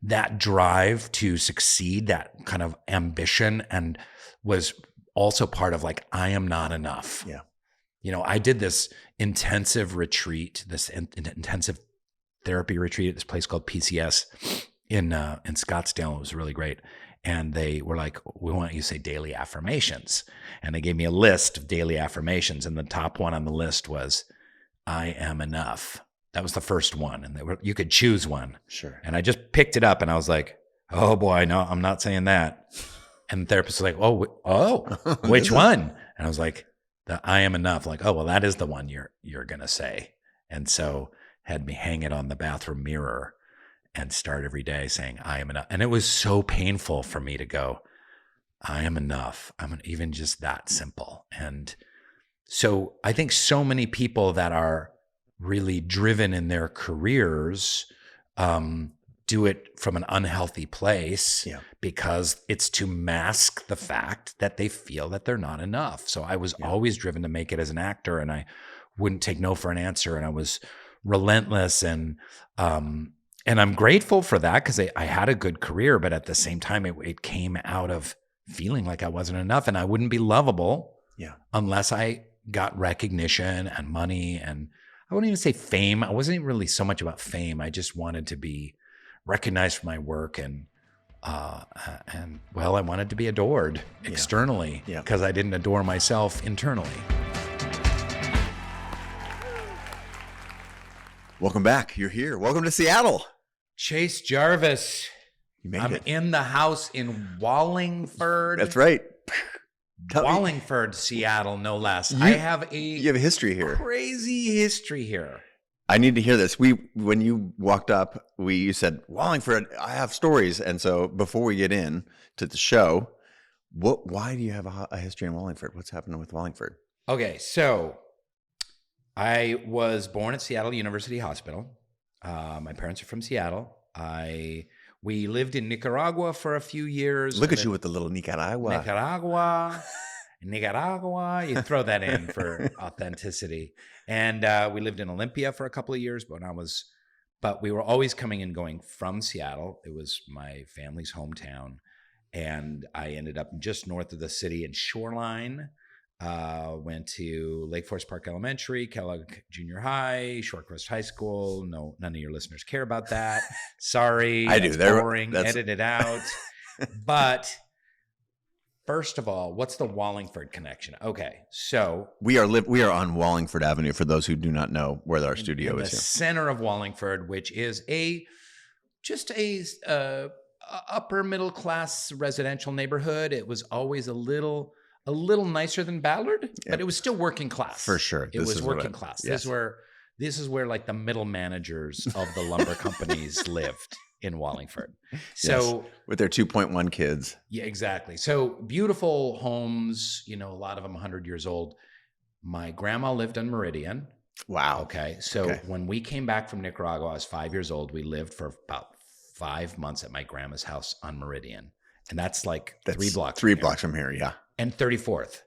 that drive to succeed, that kind of ambition, and was also part of like, I am not enough. Yeah. You know, I did this intensive retreat, this intensive therapy retreat at this place called PCS in Scottsdale. It was really great. And they were like, we want you to say daily affirmations. And they gave me a list of daily affirmations. And the top one on the list was, I am enough. That was the first one. And you could choose one. Sure. And I just picked it up and I was like, oh boy, no, I'm not saying that. And the therapist was like, oh, which one? And I was like, the I am enough. Like, oh, well, that is the one you're going to say. And so had me hang it on the bathroom mirror and start every day saying, I am enough. And it was so painful for me to go, I am enough. I'm even just that simple. And so I think so many people that are really driven in their careers do it from an unhealthy place because it's to mask the fact that they feel that they're not enough. So I was always driven to make it as an actor, and I wouldn't take no for an answer. And I was relentless, and I'm grateful for that because I had a good career, but at the same time, it came out of feeling like I wasn't enough, and I wouldn't be lovable unless I got recognition and money, and I wouldn't even say fame. I wasn't even really so much about fame. I just wanted to be recognized for my work, and well, I wanted to be adored externally because I didn't adore myself internally. Welcome back. You're here. Welcome to Seattle. Chase Jarvis. I'm in the house in Wallingford. That's right. Wallingford, Seattle, no less. You have a history here. Crazy history here. I need to hear this. When you walked up, you said, Wallingford, I have stories. And so before we get in to the show, why do you have a history in Wallingford? What's happening with Wallingford? Okay, so I was born at Seattle University Hospital. My parents are from Seattle. We lived in Nicaragua for a few years. Look at you with the little Nicaragua. Nicaragua. You throw that in for authenticity. And we lived in Olympia for a couple of years, but we were always coming and going from Seattle. It was my family's hometown. And I ended up just north of the city in Shoreline. Went to Lake Forest Park Elementary, Kellogg Junior High, Shorecrest High School. No, none of your listeners care about that. Sorry. I do. They're boring. Edit it out. But first of all, what's the Wallingford connection? Okay, so we are on Wallingford Avenue for those who do not know where our studio is. The center of Wallingford, which is just a upper middle class residential neighborhood. It was always a little nicer than Ballard, but it was still working class. For sure. It was working class. Yes. This is where like the middle managers of the lumber companies lived in Wallingford. So with their 2.1 kids. Yeah, exactly. So beautiful homes, a lot of them 100 years old. My grandma lived on Meridian. Wow. Okay. So when we came back from Nicaragua, I was 5 years old. We lived for about 5 months at my grandma's house on Meridian. And that's 3 blocks. 3 blocks from here. Yeah. And 34th.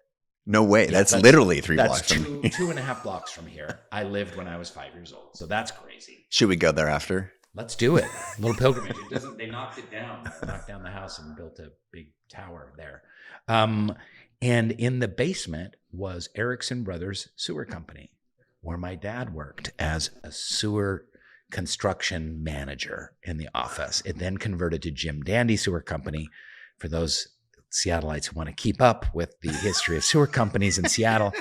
No way. That's literally 3 blocks from here. That's 2.5 blocks from here. I lived when I was 5 years old. So that's crazy. Should we go there after? Let's do it. A little pilgrimage. They knocked it down. Knocked down the house and built a big tower there. And in the basement was Erickson Brothers Sewer Company, where my dad worked as a sewer construction manager in the office. It then converted to Jim Dandy Sewer Company. For those Seattleites who want to keep up with the history of sewer companies in Seattle.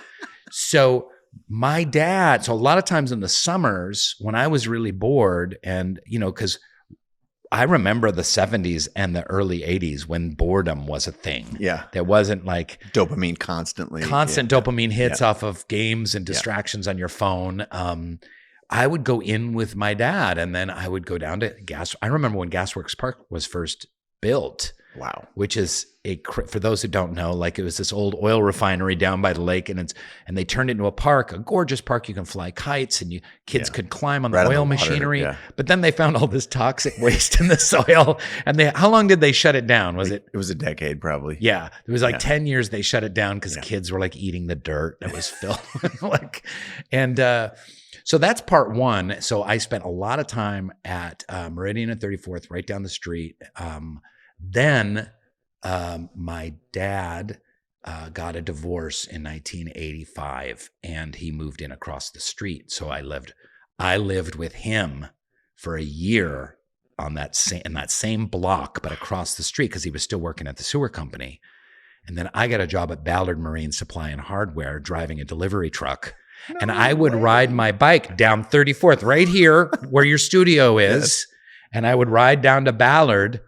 So my dad, a lot of times in the summers when I was really bored and, because I remember the 70s and the early 80s when boredom was a thing. Yeah. There wasn't like dopamine constantly. Constant dopamine hits off of games and distractions on your phone. I would go in with my dad and then I would go down to I remember when Gasworks Park was first built. Wow. Which is for those who don't know, it was this old oil refinery down by the lake and they turned it into a park, a gorgeous park. You can fly kites and kids could climb on the oil machinery. Yeah. But then they found all this toxic waste in the soil. And how long did they shut it down? It was a decade probably. Yeah. It was 10 years they shut it down because kids were eating the dirt that was filled. So that's part one. So I spent a lot of time at Meridian and 34th, right down the street. Then my dad got a divorce in 1985, and he moved in across the street. So I lived with him for a year in that same block, but across the street, because he was still working at the sewer company. And then I got a job at Ballard Marine Supply and Hardware, driving a delivery truck. And I would ride my bike down 34th, right here where your studio is. Yes. And I would ride down to Ballard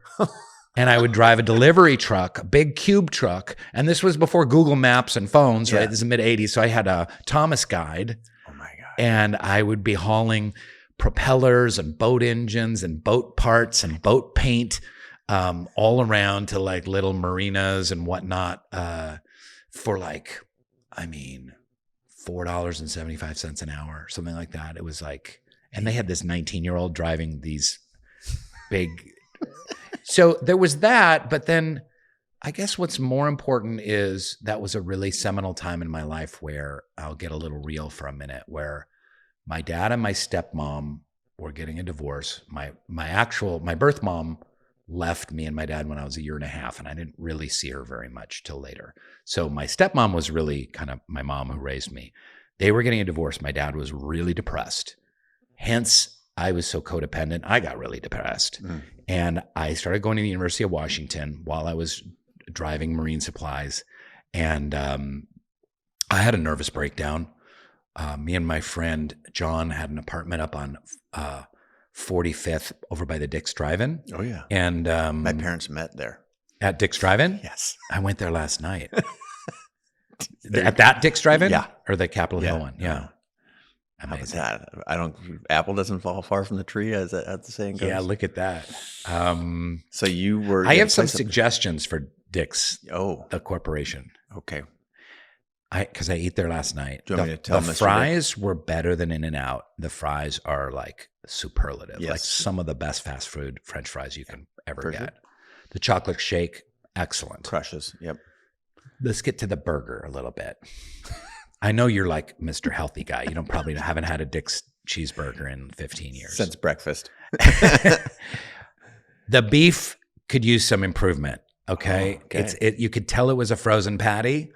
and I would drive a delivery truck, a big cube truck. And this was before Google Maps and phones, right? This is mid 80s. So I had a Thomas guide. Oh my God. And I would be hauling propellers and boat engines and boat parts and boat paint all around to like little marinas and whatnot for like, I mean, $4.75 an hour, something like that. It was like, and they had this 19-year-old driving these big. So there was that, but then I guess what's more important is that was a really seminal time in my life where I'll get a little real for a minute, where my dad and my stepmom were getting a divorce. My birth mom left me and my dad when I was 1.5 years, and I didn't really see her very much till later. So my stepmom was really kind of my mom who raised me. They were getting a divorce. My dad was really depressed. Hence, I was so codependent. I got really depressed. And I started going to the University of Washington while I was driving marine supplies. And I had a nervous breakdown. Me and my friend John had an apartment up on 45th over by the Dick's Drive-In. Oh, yeah. And my parents met there. At Dick's Drive-In? Yes. I went there last night. At that Dick's Drive-In? Yeah. Or the Capitol Hill one? Yeah. Amazing. How about that? Apple doesn't fall far from the tree, as the saying goes. Yeah, look at that. So you were. I have some suggestions for Dick's, the corporation. Okay. Because I ate there last night. Do you want me to tell the fries were better than In-N-Out. The fries are like superlative. Yes. Like some of the best fast food French fries you can ever get. The chocolate shake, excellent. Crushes. Yep. Let's get to the burger a little bit. I know you're like Mr. Healthy Guy. You probably haven't had a Dick's cheeseburger in 15 years. Since breakfast. The beef could use some improvement. Okay. You could tell it was a frozen patty,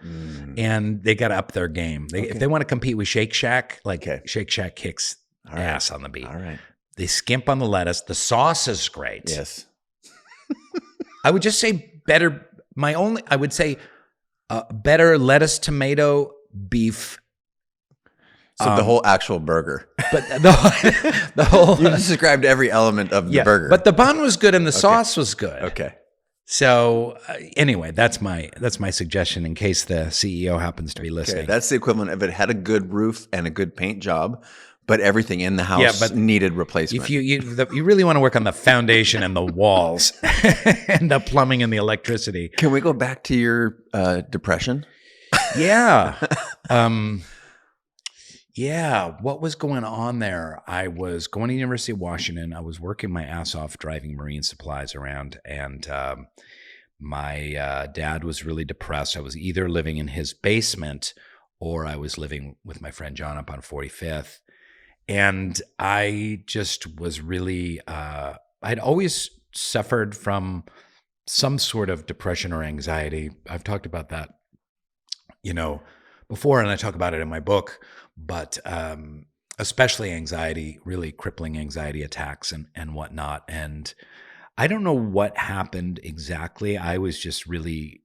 and they got to up their game. If they want to compete with Shake Shack, Shake Shack kicks ass on the beef. All right. They skimp on the lettuce. The sauce is great. Yes. I would just say better. I would say better lettuce, tomato, beef. So the whole actual burger. But the whole. You just described every element of the burger. But the bun was good and the sauce was good. Okay. So anyway, that's my suggestion in case the CEO happens to be listening. Okay. That's the equivalent of it had a good roof and a good paint job, but everything in the house needed replacement. If you really want to work on the foundation and the walls and the plumbing and the electricity. Can we go back to your depression? Yeah. Yeah. What was going on there? I was going to the University of Washington. I was working my ass off driving marine supplies around, and my dad was really depressed. I was either living in his basement or I was living with my friend John up on 45th. And I just was really, I'd always suffered from some sort of depression or anxiety. I've talked about that, before, and I talk about it in my book, but especially anxiety, really crippling anxiety attacks and whatnot. And I don't know what happened exactly. I was just really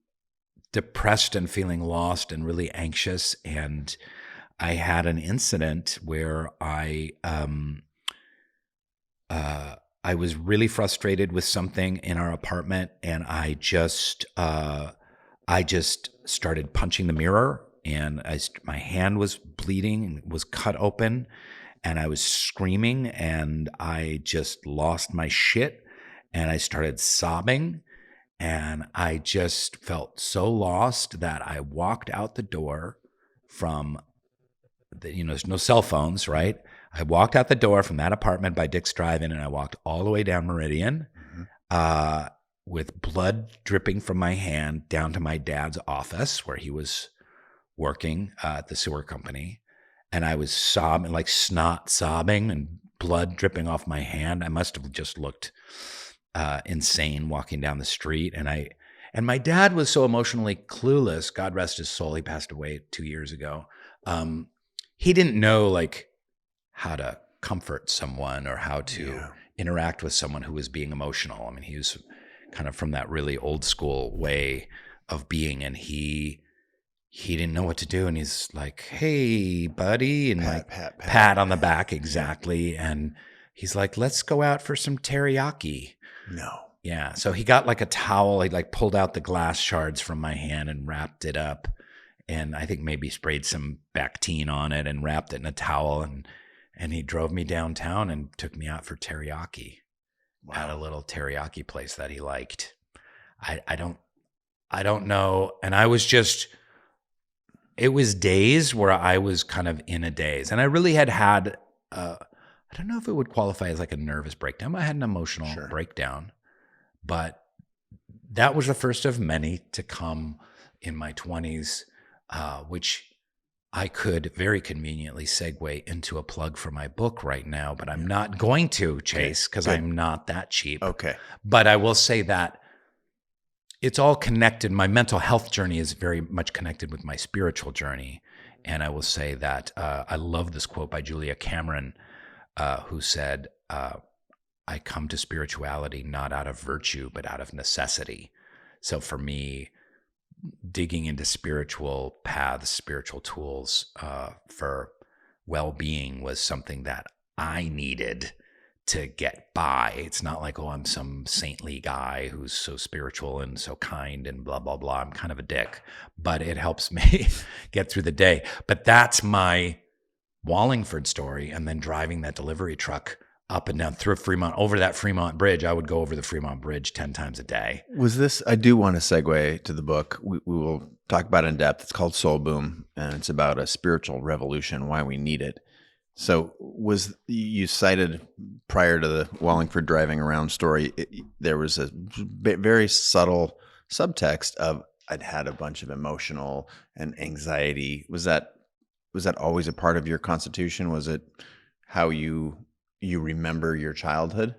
depressed and feeling lost and really anxious. And I had an incident where I was really frustrated with something in our apartment, and I just started punching the mirror, and my hand was bleeding and was cut open, and I was screaming, and I just lost my shit, and I started sobbing, and I just felt so lost that I walked out the door from there's no cell phones, right? I walked out the door from that apartment by Dick's Drive-In, and I walked all the way down Meridian with blood dripping from my hand down to my dad's office where he was working at the sewer company. and I was sobbing, like snot sobbing and blood dripping off my hand. I must have just looked insane walking down the street. And my dad was so emotionally clueless. God rest his soul. He passed away 2 years ago. He didn't know like how to comfort someone or how to interact with someone who was being emotional. I mean, he was kind of from that really old school way of being, and he didn't know what to do. And he's like, "Hey, buddy," and pat on the back, exactly. And he's like, "Let's go out for some teriyaki." No. Yeah. So he got like a towel. He like pulled out the glass shards from my hand and wrapped it up. And I think maybe sprayed some Bactine on it and wrapped it in a towel. And he drove me downtown and took me out for teriyaki at a little teriyaki place that he liked. I don't know. And I was just, it was days where I was kind of in a daze. And I really had I don't know if it would qualify as like a nervous breakdown. I had an emotional breakdown. But that was the first of many to come in my 20s, which I could very conveniently segue into a plug for my book right now, but I'm not going to, Chase, because I'm not that cheap. Okay. But I will say that it's all connected. My mental health journey is very much connected with my spiritual journey. And I will say that I love this quote by Julia Cameron, who said, I come to spirituality not out of virtue, but out of necessity. So for me, digging into spiritual paths, spiritual tools for well-being was something that I needed to get by. It's not like, oh, I'm some saintly guy who's so spiritual and so kind and blah, blah, blah. I'm kind of a dick, but it helps me get through the day. But that's my Wallingford story. And then driving that delivery truck up and down through Fremont, over that Fremont Bridge. I would go over the Fremont Bridge 10 times a day. Was this, I do want to segue to the book. We will talk about it in depth. It's called Soul Boom, and it's about a spiritual revolution, why we need it. So was, you cited prior to the Wallingford driving around story, there was a very subtle subtext of I'd had a bunch of emotional and anxiety. Was that always a part of your constitution? Was it how you remember your childhood?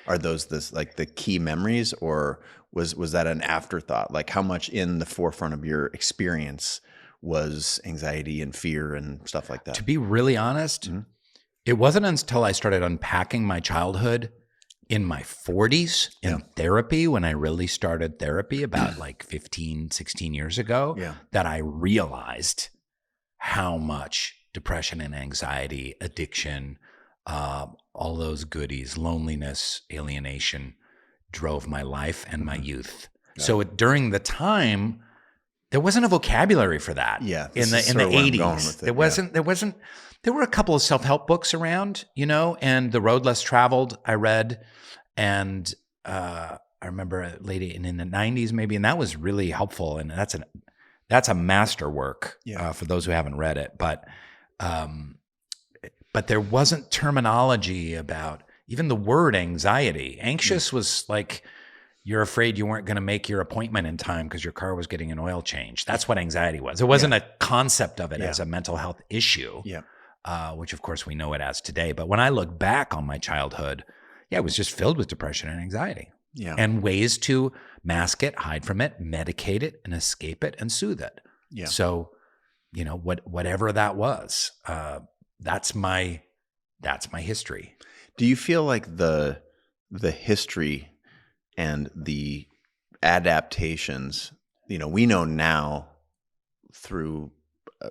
Are those like the key memories, or was that an afterthought? Like how much in the forefront of your experience was anxiety and fear and stuff like that? To be really honest, it wasn't until I started unpacking my childhood in my 40s in therapy, when I really started therapy about like 15, 16 years ago, that I realized how much depression and anxiety, addiction, all those goodies, loneliness, alienation drove my life and my youth. So during the time, there wasn't a vocabulary for that. Yeah, in the 80s, there were a couple of self-help books around, and The Road Less Traveled I read, and I remember late in the 90s maybe, and that was really helpful. And that's a masterwork for those who haven't read it, but there wasn't terminology about even the word anxiety. Anxious was like, you're afraid you weren't going to make your appointment in time because your car was getting an oil change. That's what anxiety was. It wasn't a concept of it as a mental health issue, which of course we know it as today. But when I look back on my childhood, it was just filled with depression and anxiety and ways to mask it, hide from it, medicate it, and escape it and soothe it. So, whatever that was, that's my history. Do you feel like the history and the adaptations, we know now through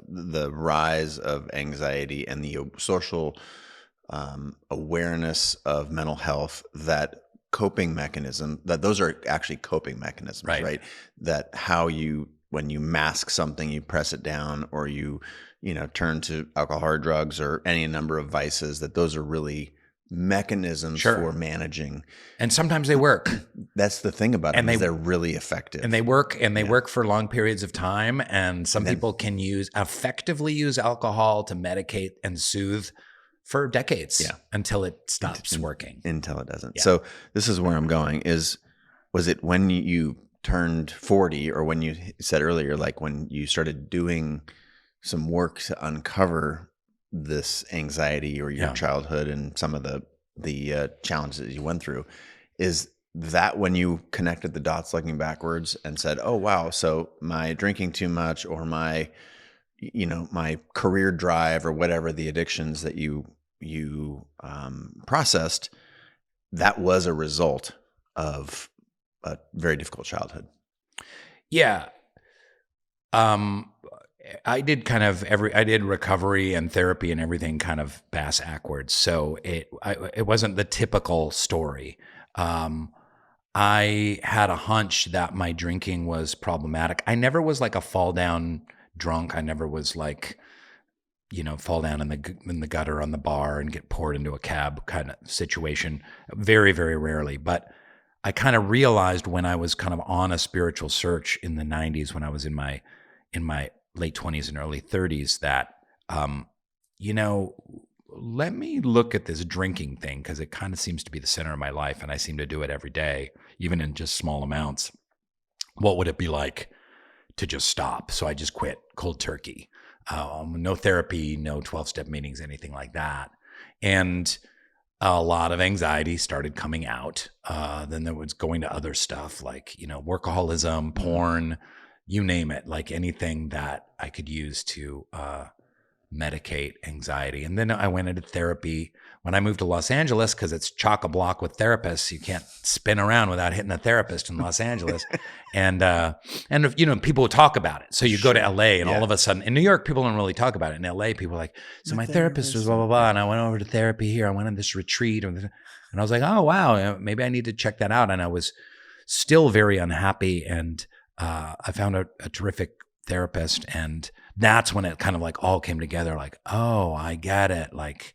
the rise of anxiety and the social awareness of mental health, that coping mechanism, that those are actually coping mechanisms, right? That when you mask something, you press it down, or you turn to alcohol or drugs or any number of vices, that those are really mechanisms for managing. And sometimes they work. That's the thing about them, they're really effective. And they work, work for long periods of time. And some people can effectively use alcohol to medicate and soothe for decades until it stops working. Until it doesn't. So this is where I'm going was it when you turned 40, or when you said earlier, like when you started doing some work to uncover this anxiety or your Yeah. childhood and some of the challenges you went through. Is that when you connected the dots looking backwards and said, oh, wow, so my drinking too much or my career drive or whatever the addictions that you processed, that was a result of a very difficult childhood? Yeah. I did I did recovery and therapy and everything kind of bass backwards. So it wasn't the typical story. I had a hunch that my drinking was problematic. I never was like a fall down drunk. I never was like, fall down in the gutter on the bar and get poured into a cab kind of situation. Very, very rarely. But I kind of realized when I was kind of on a spiritual search in the 90s, when I was in my late 20s and early 30s, that let me look at this drinking thing, because it kind of seems to be the center of my life and I seem to do it every day, even in just small amounts. What would it be like to just stop? So I just quit cold turkey. No therapy, no 12-step meetings, anything like that. And a lot of anxiety started coming out. Then there was going to other stuff like, workaholism, porn, you name it, like anything that I could use to medicate anxiety. And then I went into therapy when I moved to Los Angeles, because it's chock-a-block with therapists. You can't spin around without hitting a therapist in Los Angeles. And people would talk about it. So you go to LA and all of a sudden, in New York, people don't really talk about it. In LA, people are like, so my therapist was blah, blah, blah. And I went over to therapy here. I went on this retreat. And I was like, oh, wow, maybe I need to check that out. And I was still very unhappy. And I found a terrific therapist. And that's when it kind of like all came together. Like, oh, I get it. Like,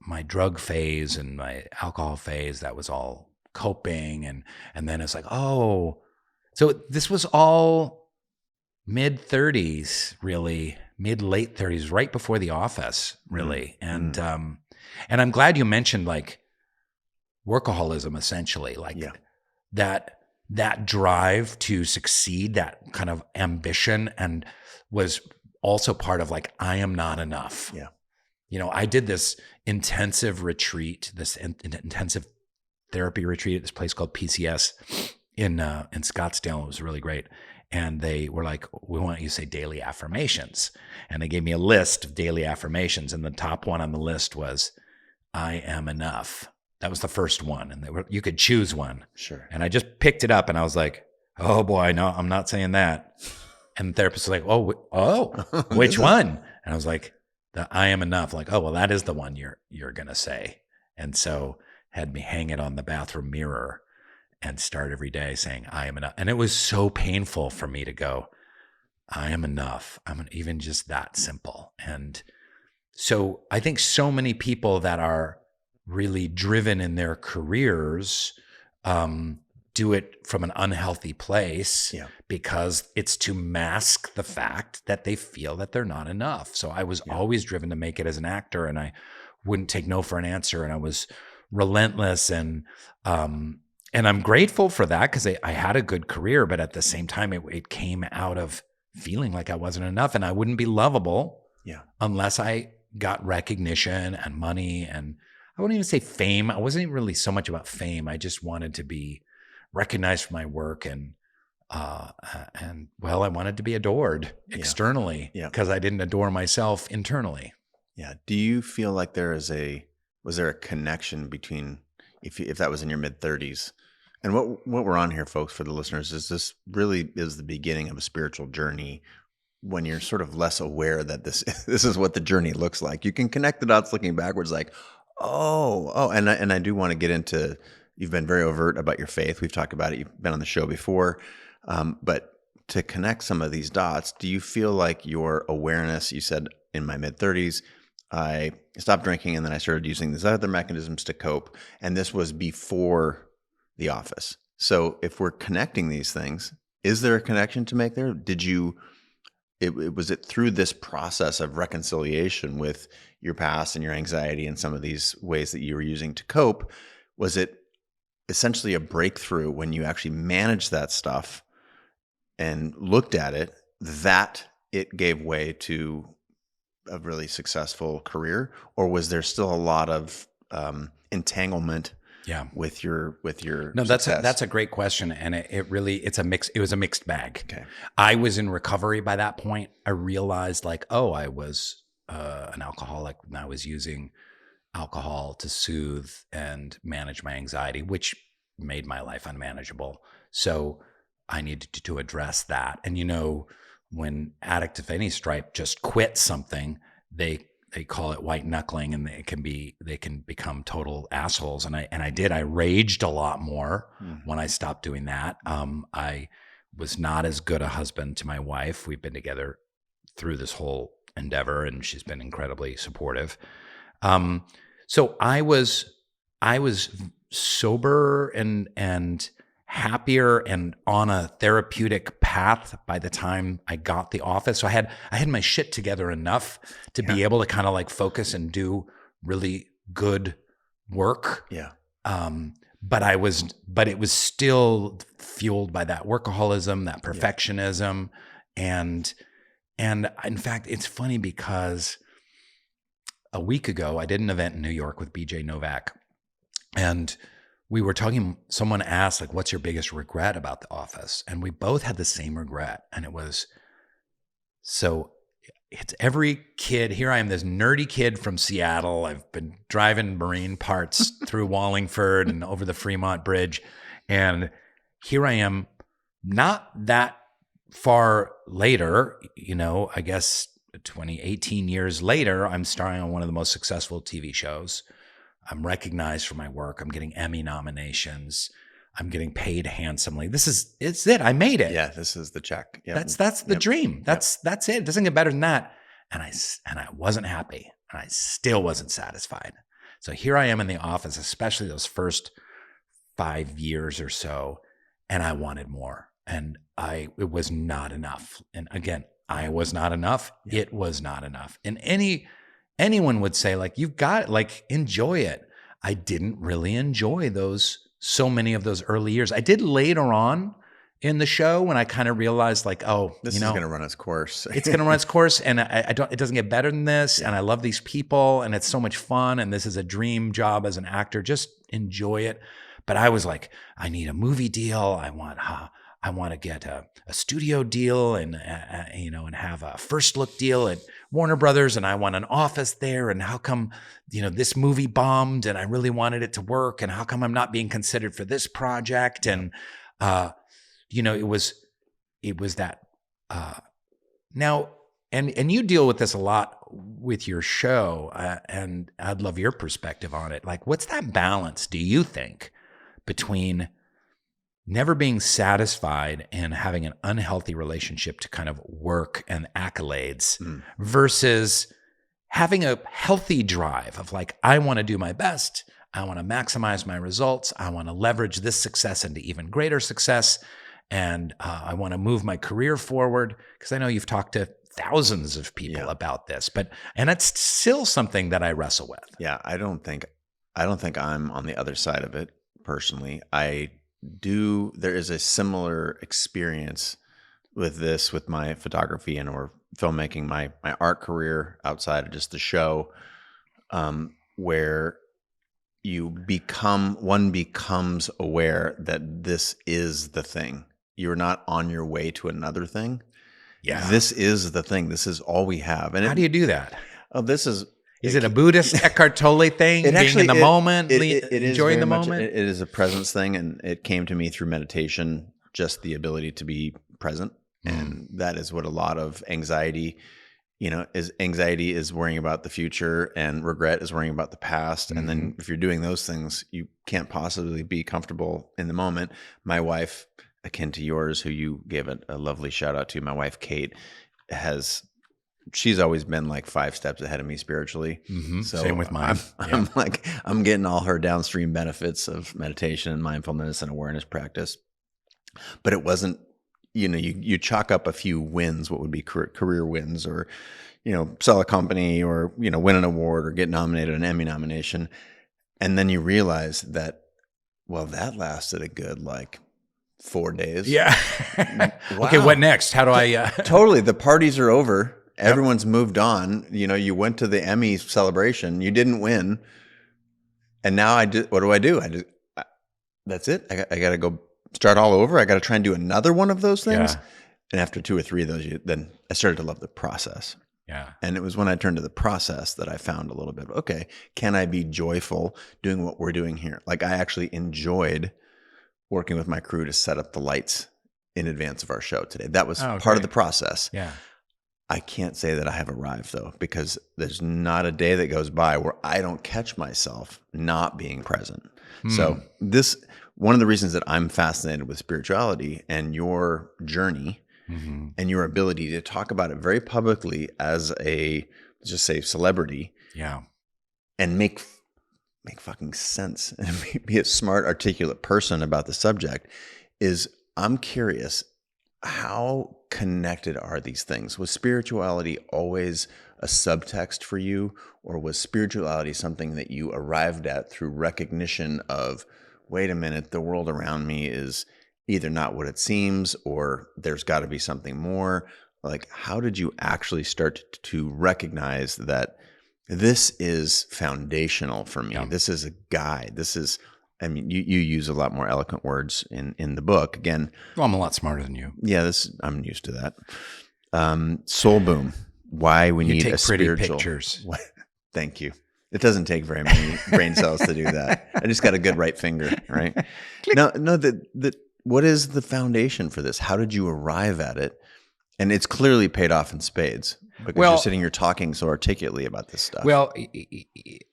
my drug phase and my alcohol phase, that was all coping. And then it's like, oh, so this was all mid 30s, really, late 30s, right before The Office, really. And I'm glad you mentioned like workaholism, essentially, like that drive to succeed, that kind of ambition, and was also part of like, I am not enough. Yeah. I did this intensive retreat, this intensive therapy retreat at this place called PCS in Scottsdale. It was really great. And they were like, we want you to say daily affirmations. And they gave me a list of daily affirmations. And the top one on the list was, I am enough. That was the first one. And you could choose one. Sure. And I just picked it up and I was like, oh boy, no, I'm not saying that. And the therapist was like, oh, which one? And I was like, the I am enough. Like, oh, well, that is the one you're going to say. And so had me hang it on the bathroom mirror and start every day saying, I am enough. And it was so painful for me to go, I am enough. I'm even just that simple. And so I think so many people that are really driven in their careers do it from an unhealthy place because it's to mask the fact that they feel that they're not enough. So I was always driven to make it as an actor, and I wouldn't take no for an answer, and I was relentless, and I'm grateful for that because I had a good career, but at the same time, it came out of feeling like I wasn't enough, and I wouldn't be lovable unless I got recognition and money, and I wouldn't even say fame. I wasn't even really so much about fame. I just wanted to be recognized for my work, and I wanted to be adored externally because I didn't adore myself internally. Yeah. Do you feel like was there a connection between, if that was in your mid 30s, and what we're on here, folks, for the listeners, is this really is the beginning of a spiritual journey when you're sort of less aware that this is what the journey looks like. You can connect the dots looking backwards, like, and I do want to get into. You've been very overt about your faith. We've talked about it. You've been on the show before. But to connect some of these dots, do you feel like your awareness, you said in my mid 30s, I stopped drinking and then I started using these other mechanisms to cope. And this was before The Office. So if we're connecting these things, is there a connection to make there? Was it through this process of reconciliation with your past and your anxiety and some of these ways that you were using to cope? Was it essentially a breakthrough when you actually managed that stuff and looked at it, that it gave way to a really successful career, or was there still a lot of entanglement with your No, success? that's a great question, and it was a mixed bag. Okay. I was in recovery by that point. I realized like, oh, I was an alcoholic, and I was using alcohol to soothe and manage my anxiety, which made my life unmanageable. So I needed to address that. And when addicts of any stripe just quit something, they call it white knuckling, and they can become total assholes. And I did. I raged a lot more when I stopped doing that. I was not as good a husband to my wife. We've been together through this whole endeavor, and she's been incredibly supportive. So I was sober and happier and on a therapeutic path by the time I got the office. So I had my shit together enough to be able to kind of like focus and do really good work. Yeah. But it was still fueled by that workaholism, that perfectionism. And in fact, it's funny because a week ago, I did an event in New York with BJ Novak, and we were talking, someone asked, like, what's your biggest regret about the office? And we both had the same regret. And it was, so it's every kid. Here I am, this nerdy kid from Seattle. I've been driving marine parts through Wallingford and over the Fremont Bridge. And here I am, not that far later, I guess 18 years later, I'm starring on one of the most successful TV shows. I'm recognized for my work. I'm getting Emmy nominations. I'm getting paid handsomely. It's it. I made it. Yeah, this is the check. Yep. That's the dream. That's it. It doesn't get better than that. And I wasn't happy, and I still wasn't satisfied. So here I am in the office, especially those first 5 years or so, and I wanted more. And it was not enough. And again, I was not enough. Yeah. It was not enough. And anyone would say, like, you've got it, like, enjoy it. I didn't really enjoy so many of those early years. I did later on in the show when I kind of realized, like, oh, this is going to run its course. It's going to run its course, and it doesn't get better than this. Yeah. And I love these people, and it's so much fun, and this is a dream job as an actor. Just enjoy it. But I was like, I need a movie deal. I want to get a studio deal and have a first look deal at Warner Brothers, and I want an office there. And how come, this movie bombed and I really wanted it to work? And how come I'm not being considered for this project? And, it was that, now, and you deal with this a lot with your show, and I'd love your perspective on it. Like, what's that balance, do you think, between never being satisfied and having an unhealthy relationship to kind of work and accolades versus having a healthy drive of, like, I want to do my best. I want to maximize my results. I want to leverage this success into even greater success. And I want to move my career forward, because I know you've talked to thousands of people about this, and it's still something that I wrestle with. Yeah. I don't think I'm on the other side of it personally. There is a similar experience with my photography or filmmaking, my art career outside of just the show, where one becomes aware that this is the thing. You're not on your way to another thing. Yeah. This is the thing. This is all we have. And how do you do that? Oh, this is... Is it a Buddhist Eckhart Tolle thing? Being in the moment, enjoying the moment? It is a presence thing, and it came to me through meditation, just the ability to be present. And that is what a lot of anxiety, anxiety is worrying about the future, and regret is worrying about the past. And then if you're doing those things, you can't possibly be comfortable in the moment. My wife, akin to yours, who you gave a lovely shout out to, my wife, Kate, she's always been like 5 steps ahead of me spiritually. So same with mine. I'm getting all her downstream benefits of meditation and mindfulness and awareness practice. But it wasn't, you chalk up a few wins, what would be career wins, or, sell a company, or, win an award or get nominated, an Emmy nomination. And then you realize that, well, that lasted a good 4 days. Yeah. Wow. Okay. What next? How do I? Totally. The parties are over. Everyone's moved on. You went to the Emmy celebration. You didn't win. And now what do? That's it. I got to go start all over. I got to try and do another one of those things. Yeah. And after 2 or 3 of those, then I started to love the process. Yeah. And it was when I turned to the process that I found a little bit of, okay, can I be joyful doing what we're doing here? Like, I actually enjoyed working with my crew to set up the lights in advance of our show today. That was part of the process. Yeah. I can't say that I have arrived, though, because there's not a day that goes by where I don't catch myself not being present. So one of the reasons that I'm fascinated with spirituality and your journey and your ability to talk about it very publicly as let's just say, celebrity, and make fucking sense and be a smart, articulate person about the subject is, I'm curious, how connected are these things? Was spirituality always a subtext for you, or was spirituality something that you arrived at through recognition of, wait a minute, the world around me is either not what it seems, or there's got to be something more? Like, how did you actually start to recognize that this is foundational for me? This is a guide. You use a lot more eloquent words in the book. Again, well, I'm a lot smarter than you. Yeah, I'm used to that. Soul Boom. Why we need a spiritual. Pretty pictures. Thank you. It doesn't take very many brain cells to do that. I just got a good right finger, right? No. What is the foundation for this? How did you arrive at it? And it's clearly paid off in spades, because you're sitting here talking so articulately about this stuff. Well,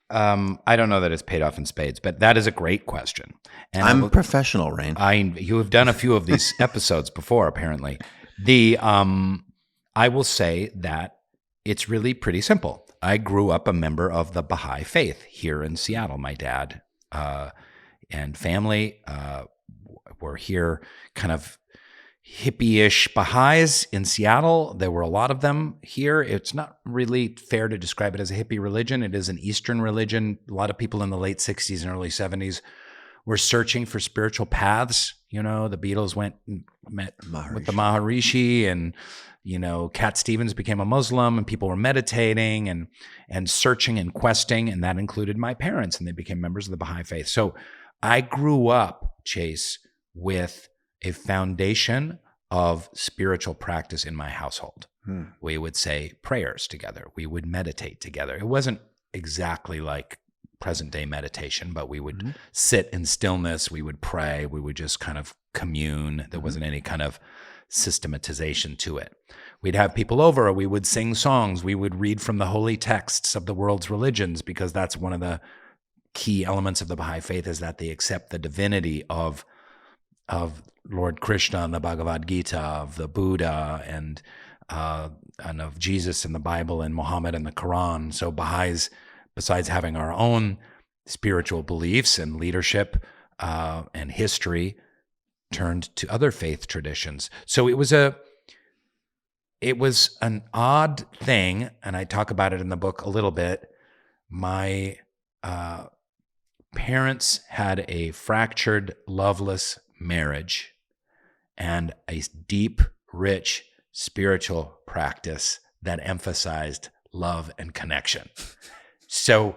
I don't know that it's paid off in spades, but that is a great question. And I'm professional, Rainn. You have done a few of these episodes before, apparently. I will say that it's really pretty simple. I grew up a member of the Baha'i faith here in Seattle. My dad and family were here, kind of hippie-ish Baha'is in Seattle. There were a lot of them here. It's not really fair to describe it as a hippie religion. It is an Eastern religion. A lot of people in the late 60s and early 70s were searching for spiritual paths. The Beatles went and met with the Maharishi, and Cat Stevens became a Muslim, and people were meditating and searching and questing, and that included my parents, and they became members of the Baha'i faith. So I grew up, Chase, with a foundation of spiritual practice in my household. We would say prayers together. We would meditate together. It wasn't exactly like present day meditation, but we would sit in stillness. We would pray. We would just kind of commune. There wasn't any kind of systematization to it. We'd have people over. We would sing songs. We would read from the holy texts of the world's religions, because that's one of the key elements of the Baha'i faith, is that they accept the divinity of Lord Krishna and the Bhagavad Gita, of the Buddha, and of Jesus and the Bible and Muhammad and the Quran. So Baha'is, besides having our own spiritual beliefs and leadership and history, turned to other faith traditions. So it was an odd thing, and I talk about it in the book a little bit. My parents had a fractured, loveless marriage and a deep, rich spiritual practice that emphasized love and connection. So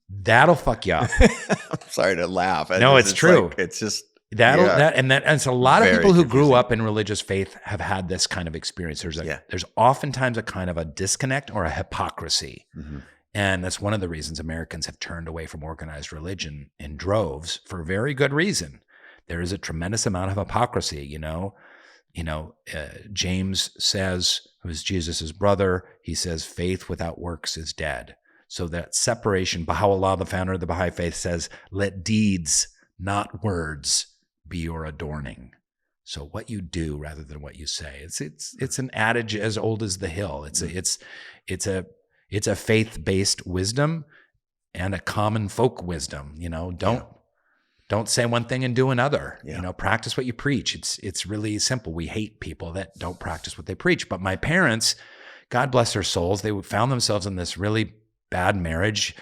that'll fuck you up. I'm sorry to laugh. No, it's true. It's just and so a lot of people who grew up in religious faith have had this kind of experience. There's oftentimes a kind of a disconnect or a hypocrisy. And that's one of the reasons Americans have turned away from organized religion in droves, for very good reason. There is a tremendous amount of hypocrisy. James says, who's Jesus's brother, he says, faith without works is dead. So that separation, Baha'u'llah, the founder of the Baha'i faith, says, let deeds, not words, be your adorning. So what you do rather than what you say. It's an adage as old as the hill. It's a faith-based wisdom and a common folk wisdom. Don't say one thing and do another. Practice what you preach. It's really simple. We hate people that don't practice what they preach. But my parents, God bless their souls, they found themselves in this really bad marriage.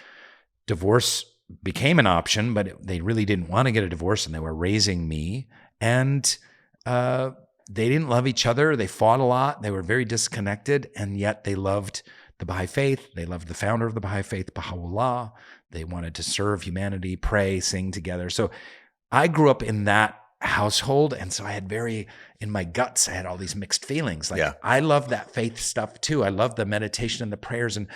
Divorce became an option, but they really didn't want to get a divorce, and they were raising me. And they didn't love each other. They fought a lot. They were very disconnected, and yet they loved the Baha'i faith. They loved the founder of the Baha'i faith, Baha'u'llah. They wanted to serve humanity, pray, sing together. So I grew up in that household, and so I had in my guts, I had all these mixed feelings. Like, I love that faith stuff too. I love the meditation and the prayers and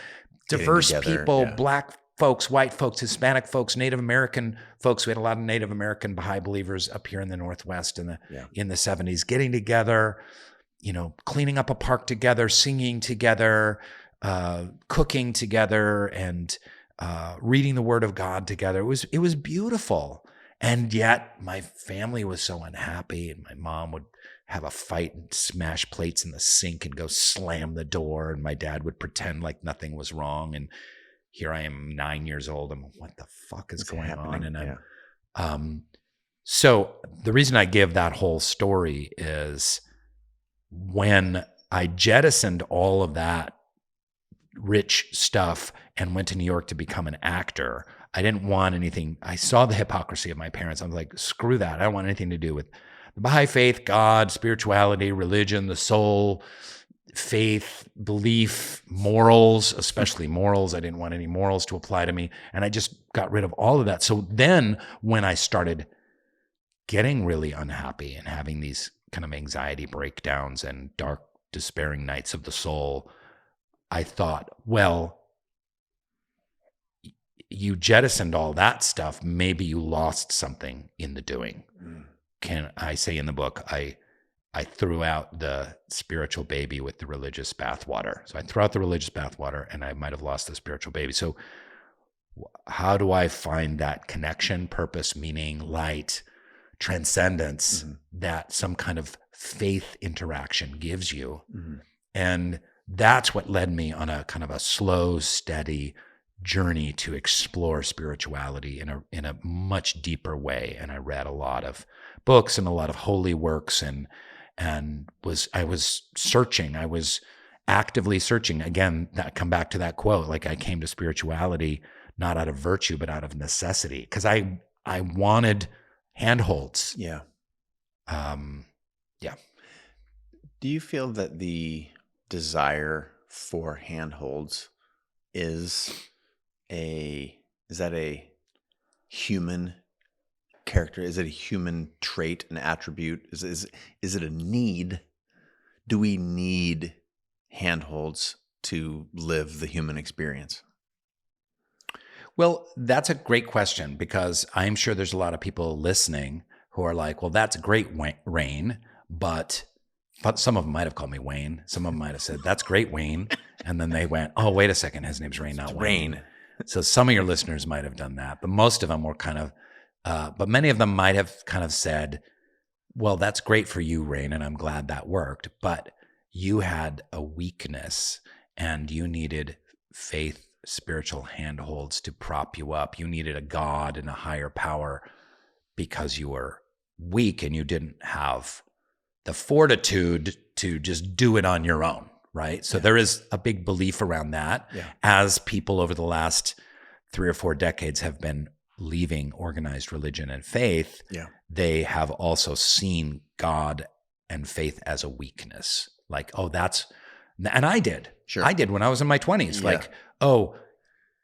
diverse people, Black folks, white folks, Hispanic folks, Native American folks. We had a lot of Native American Baha'i believers up here in the Northwest in the 70s, getting together, cleaning up a park together, singing together, cooking together, and reading the Word of God together. It was beautiful. And yet my family was so unhappy, and my mom would have a fight and smash plates in the sink and go slam the door. And my dad would pretend like nothing was wrong. And here I am, 9 years old. I'm like, what the fuck is going on? And so the reason I give that whole story is when I jettisoned all of that rich stuff and went to New York to become an actor, I didn't want anything. I saw the hypocrisy of my parents. I was like, screw that. I don't want anything to do with the Baha'i faith, God, spirituality, religion, the soul, faith, belief, morals, especially morals. I didn't want any morals to apply to me. And I just got rid of all of that. So then when I started getting really unhappy and having these kind of anxiety breakdowns and dark, despairing nights of the soul, I thought, well, you jettisoned all that stuff. Maybe you lost something in the doing. Can I say in the book, I threw out the spiritual baby with the religious bathwater. So I threw out the religious bathwater, and I might have lost the spiritual baby. So how do I find that connection, purpose, meaning, light, transcendence that some kind of faith interaction gives you? And that's what led me on a kind of a slow, steady journey to explore spirituality in a much deeper way. And I read a lot of books and a lot of holy works, and I was searching. I was actively searching. Again, that come back to that quote, like I came to spirituality not out of virtue, but out of necessity, because I wanted handholds. Yeah. Do you feel that the desire for handholds is that a human character? Is it a human trait, an attribute? Is it a need? Do we need handholds to live the human experience? Well, that's a great question, because I'm sure there's a lot of people listening who are like, well, that's great, Rainn, but some of them might have called me Wayne. Some of them might have said, that's great, Wayne. And then they went, oh, wait a second, his name's Rainn, not Wayne. So some of your listeners might have done that, but most of them were kind of, but many of them might have kind of said, well, that's great for you, Rainn, and I'm glad that worked, but you had a weakness and you needed faith, spiritual handholds to prop you up. You needed a God and a higher power because you were weak and you didn't have the fortitude to just do it on your own, right? So there is a big belief around that. As people over the last 3 or 4 decades have been leaving organized religion and faith, they have also seen God and faith as a weakness. Like, oh, and I did. Sure. I did when I was in my 20s. Like, oh,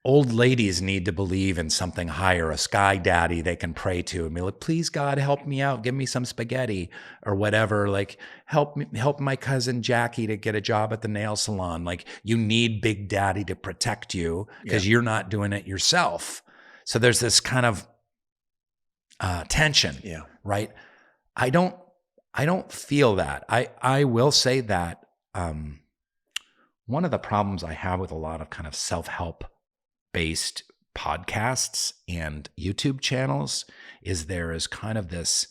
old ladies need to believe in something higher, a sky daddy they can pray to and be like, please God, help me out. Give me some spaghetti or whatever. Like, help my cousin Jackie to get a job at the nail salon. Like, you need Big Daddy to protect you because you're not doing it yourself. So there's this kind of tension, right? I don't feel that. I will say that one of the problems I have with a lot of kind of self-help based podcasts and YouTube channels is there is kind of there's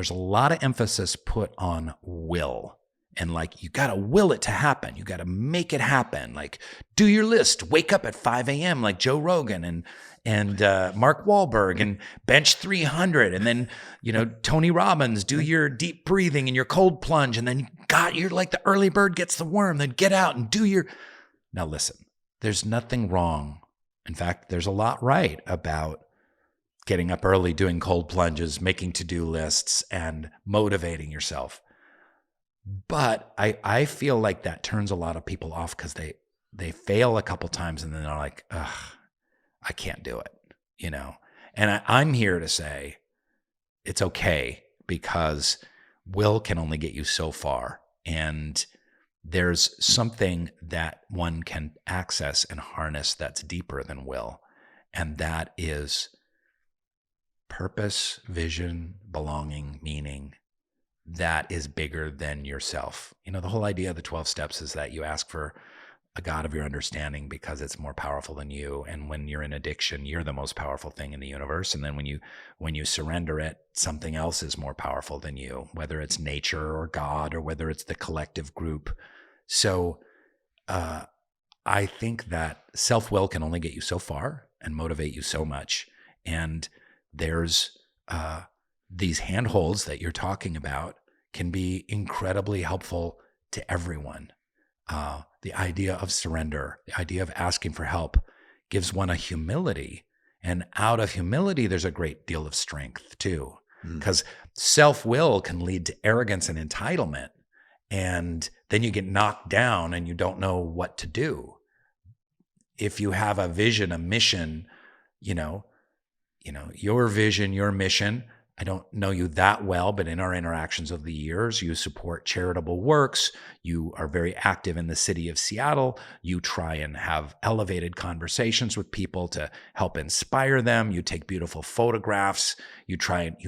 a lot of emphasis put on will. And like, you got to will it to happen. You got to make it happen. Like, do your list, wake up at 5 a.m. like Joe Rogan and Mark Wahlberg, and bench 300. And then, Tony Robbins, do your deep breathing and your cold plunge. And then you're like the early bird gets the worm, then get out and Now listen, there's nothing wrong. In fact, there's a lot right about getting up early, doing cold plunges, making to-do lists, and motivating yourself. But I feel like that turns a lot of people off because they fail a couple times and then they're like, ugh, I can't do it, you know? And I'm here to say it's okay, because will can only get you so far. And there's something that one can access and harness that's deeper than will. And that is purpose, vision, belonging, meaning that is bigger than yourself. You know, the whole idea of the 12 steps is that you ask for a God of your understanding because it's more powerful than you. And when you're in addiction, you're the most powerful thing in the universe. And then when you surrender it, something else is more powerful than you, whether it's nature or God or whether it's the collective group. So I think that self-will can only get you so far and motivate you so much. And there's these handholds that you're talking about can be incredibly helpful to everyone. The idea of surrender, the idea of asking for help gives one a humility. And out of humility, there's a great deal of strength too. Because self-will can lead to arrogance and entitlement. And then you get knocked down and you don't know what to do. If you have a vision, a mission, your vision, your mission, I don't know you that well, but in our interactions of the years, you support charitable works. You are very active in the city of Seattle. You try and have elevated conversations with people to help inspire them. You take beautiful photographs. You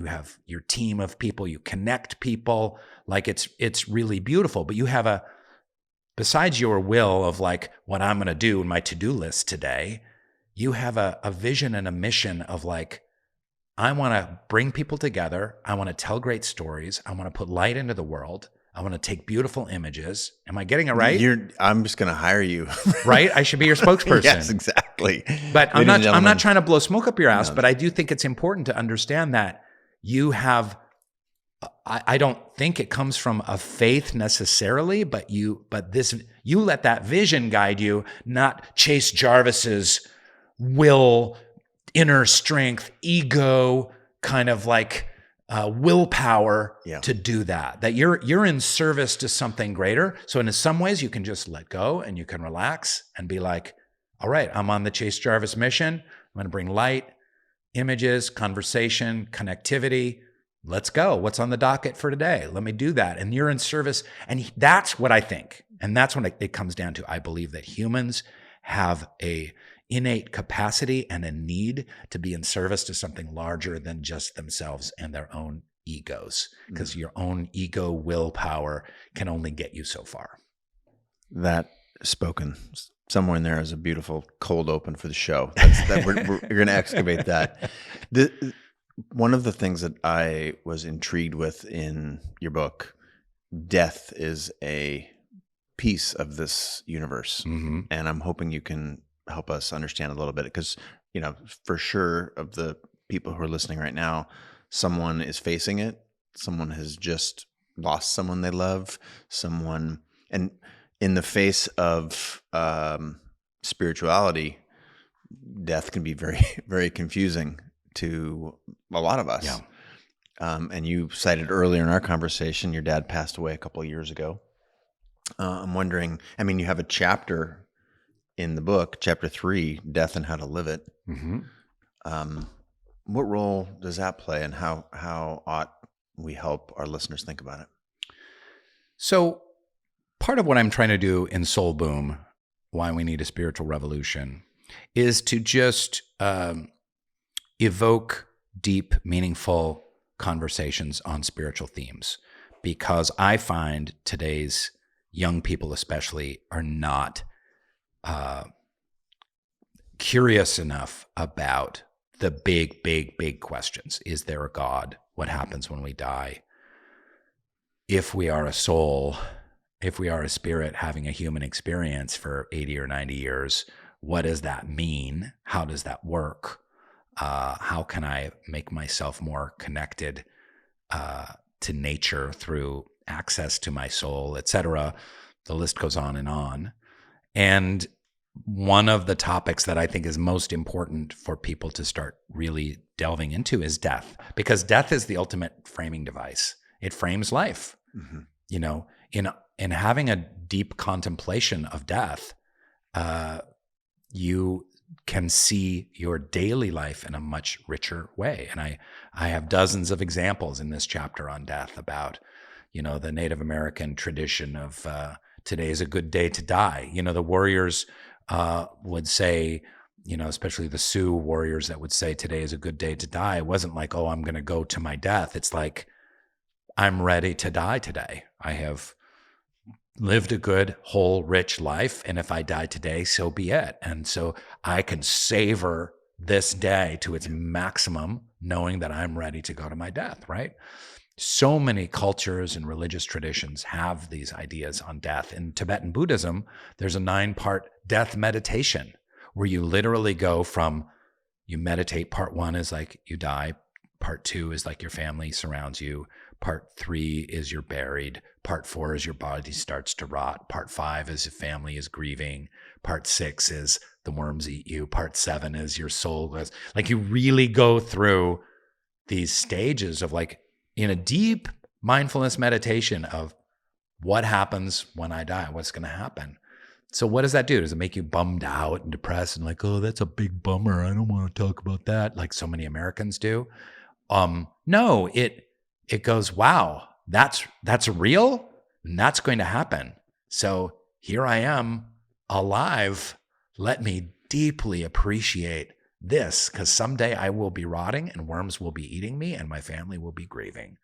have your team of people. You connect people. Like it's really beautiful. But you have besides your will of like what I'm going to do in my to-do list today, you have a vision and a mission of like, I want to bring people together. I want to tell great stories. I want to put light into the world. I want to take beautiful images. Am I getting it right? I'm just going to hire you. Right? I should be your spokesperson. Yes, exactly. But I'm not trying to blow smoke up your ass, but I do think it's important to understand that you have, I don't think it comes from a faith necessarily, but you let that vision guide you, not Chase Jarvis's will, inner strength, ego, kind of like willpower to do that you're in service to something greater. So in some ways you can just let go and you can relax and be like, all right, I'm on the Chase Jarvis mission. I'm going to bring light, images, conversation, connectivity. Let's go. What's on the docket for today? Let me do that. And you're in service. And that's what I think. And that's when it comes down to, I believe that humans have a innate capacity and a need to be in service to something larger than just themselves and their own egos, because your own ego willpower can only get you so far. That spoken somewhere in there is a beautiful cold open for the show. We're going to excavate that. One of the things that I was intrigued with in your book, death is a piece of this universe. Mm-hmm. And I'm hoping you can help us understand a little bit, because, for sure of the people who are listening right now, someone is facing it. Someone has just lost someone they love, and in the face of spirituality, death can be very, very confusing to a lot of us. Yeah. And you cited earlier in our conversation, your dad passed away a couple of years ago. I'm wondering, you have a chapter in the book, chapter 3, Death and How to Live It. Mm-hmm. What role does that play, and how ought we help our listeners think about it? So part of what I'm trying to do in Soul Boom, Why We Need a Spiritual Revolution, is to just evoke deep, meaningful conversations on spiritual themes, because I find today's young people especially are not curious enough about the big, big, big questions. Is there a God? What happens when we die? If we are a soul, if we are a spirit having a human experience for 80 or 90 years, what does that mean? How does that work? How can I make myself more connected to nature through access to my soul, etc.? The list goes on and on. And one of the topics that I think is most important for people to start really delving into is death, because death is the ultimate framing device. It frames life. Mm-hmm. in having a deep contemplation of death, you can see your daily life in a much richer way. And I have dozens of examples in this chapter on death about, the Native American tradition of today is a good day to die. The warriors would say, especially the Sioux warriors that would say today is a good day to die. It wasn't like, oh, I'm going to go to my death. It's like, I'm ready to die today. I have lived a good, whole, rich life. And if I die today, so be it. And so I can savor this day to its maximum, knowing that I'm ready to go to my death, right? So many cultures and religious traditions have these ideas on death. In Tibetan Buddhism, there's a 9-part death meditation where you literally go from, you meditate. Part 1 is like you die. Part 2 is like your family surrounds you. Part 3 is you're buried. Part 4 is your body starts to rot. Part 5 is your family is grieving. Part 6 is the worms eat you. Part 7 is your soul goes. Like you really go through these stages of like in a deep mindfulness meditation of what happens when I die, what's going to happen. So what does that do? Does it make you bummed out and depressed and like, oh, that's a big bummer. I don't want to talk about that, like so many Americans do? No, it goes, wow, that's real and that's going to happen. So here I am alive. Let me deeply appreciate this, because someday I will be rotting and worms will be eating me and my family will be grieving.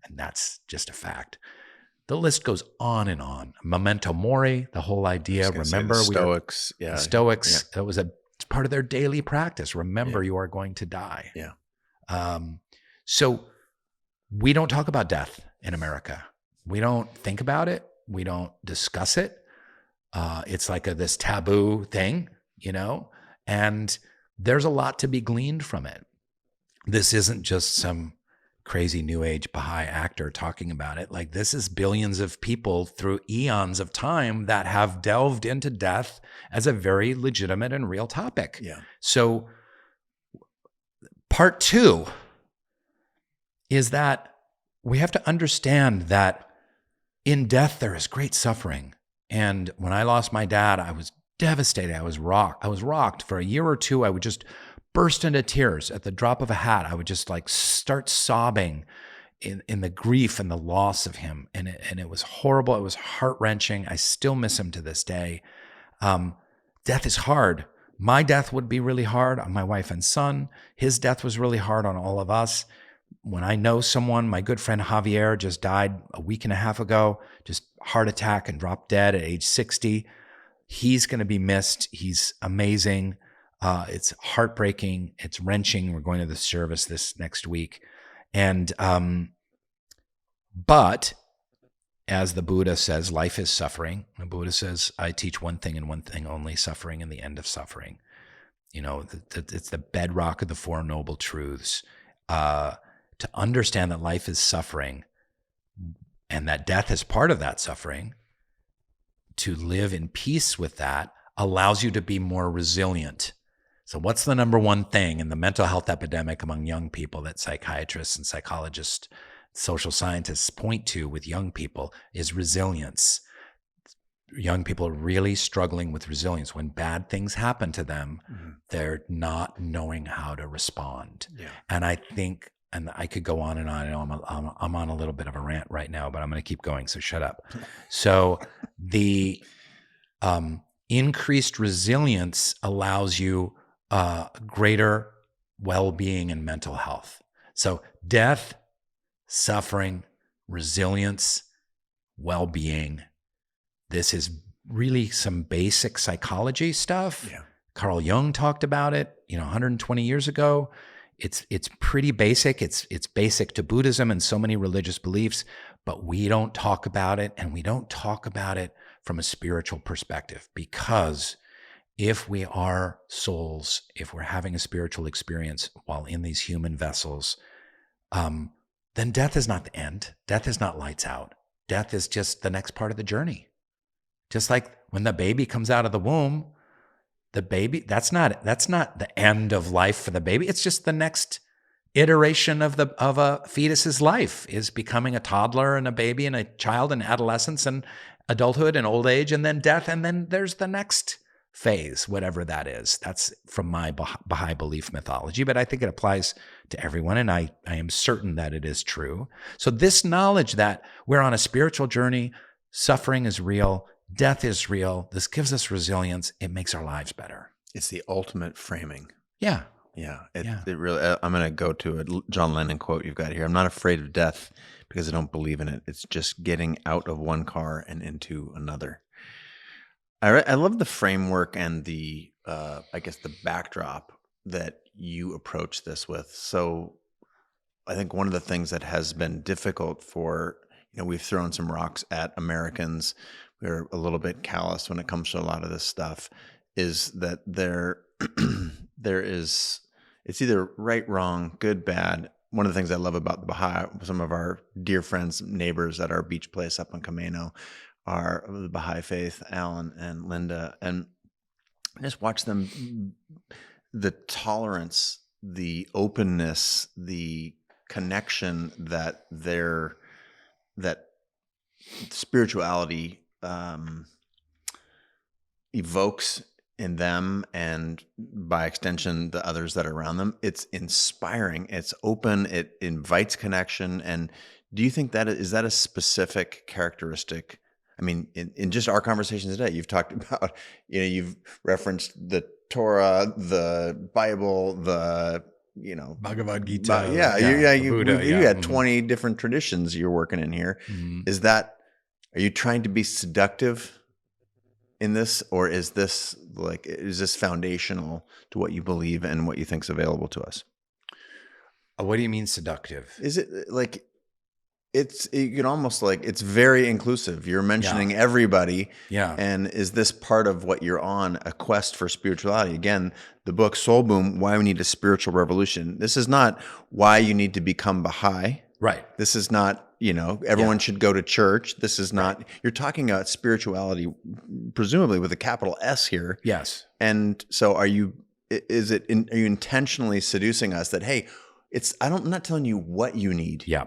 And that's just a fact. The list goes on and on. Memento mori, the whole idea. Remember, the Stoics. The Stoics, it was it's part of their daily practice. Remember, you are going to die. Yeah. So we don't talk about death in America. We don't think about it. We don't discuss it. It's like this taboo thing, and there's a lot to be gleaned from it. This isn't just some crazy new age Baha'i actor talking about it. Like this is billions of people through eons of time that have delved into death as a very legitimate and real topic. Yeah. So part 2 is that we have to understand that in death, there is great suffering. And when I lost my dad, I was devastated. I was rocked for a year or two. I would just burst into tears at the drop of a hat. I would just like start sobbing in the grief and the loss of him. And it was horrible. It was heart-wrenching. I still miss him to this day. Death is hard. My death would be really hard on my wife and son. His death was really hard on all of us. When I know someone, my good friend Javier just died a week and a half ago, just heart attack and dropped dead at age 60. He's going to be missed. He's amazing. It's heartbreaking. It's wrenching. We're going to the service this next week. And, but as the Buddha says, life is suffering. The Buddha says, I teach one thing and one thing only, suffering and the end of suffering. It's the bedrock of the Four Noble Truths. To understand that life is suffering and that death is part of that suffering, to live in peace with that allows you to be more resilient. So what's the number one thing in the mental health epidemic among young people that psychiatrists and psychologists, social scientists point to with young people is resilience. Young people are really struggling with resilience. When bad things happen to them, they're not knowing how to respond. Yeah. And I think, and I could go on and on. I know I'm on a little bit of a rant right now, but I'm going to keep going, so shut up. So the increased resilience allows you greater well-being and mental health. So death, suffering, resilience, well-being. This is really some basic psychology stuff. Yeah. Carl Jung talked about it, 120 years ago. It's pretty basic. It's basic to Buddhism and so many religious beliefs, but we don't talk about it, and we don't talk about it from a spiritual perspective, because if we are souls, if we're having a spiritual experience while in these human vessels, then death is not the end. Death is not lights out. Death is just the next part of the journey. Just like when the baby comes out of the womb, the baby, that's not the end of life for the baby. It's just the next iteration of a fetus's life is becoming a toddler and a baby and a child and adolescence and adulthood and old age and then death. And then there's the next phase, whatever that is. That's from my Baha'i belief mythology, but I think it applies to everyone. And I am certain that it is true. So this knowledge that we're on a spiritual journey, suffering is real, death is real. This gives us resilience. It makes our lives better. It's the ultimate framing. Yeah. Yeah. It really, I'm going to go to a John Lennon quote you've got here. I'm not afraid of death because I don't believe in it. It's just getting out of one car and into another. I love the framework and the, I guess, the backdrop that you approach this with. So I think one of the things that has been difficult for, we've thrown some rocks at Americans. We're a little bit callous when it comes to a lot of this stuff, is that there is, it's either right, wrong, good, bad. One of the things I love about the Baha'i, some of our dear friends, neighbors at our beach place up in Camino, are of the Baha'i faith, Alan and Linda, and I just watch them, the tolerance, the openness, the connection that spirituality evokes in them, and by extension, the others that are around them. It's inspiring. It's open. It invites connection. And do you think is that a specific characteristic? I mean, in just our conversation today, you've talked about, you've referenced the Torah, the Bible, the, Bhagavad Gita. Buddha, you had 20 different traditions you're working in here. Mm-hmm. Are you trying to be seductive in this, or is this foundational to what you believe and what you think is available to us? What do you mean seductive? Is it like, you can almost it's very inclusive. You're mentioning everybody. Yeah. And is this part of what you're on, a quest for spirituality? Again, the book Soul Boom, Why We Need a Spiritual Revolution. This is not why you need to become Baha'i. Right. This is not, everyone should go to church. This is not, you're talking about spirituality, presumably with a capital S here. Yes. And so are you intentionally seducing us that, hey, I'm not telling you what you need. Yeah.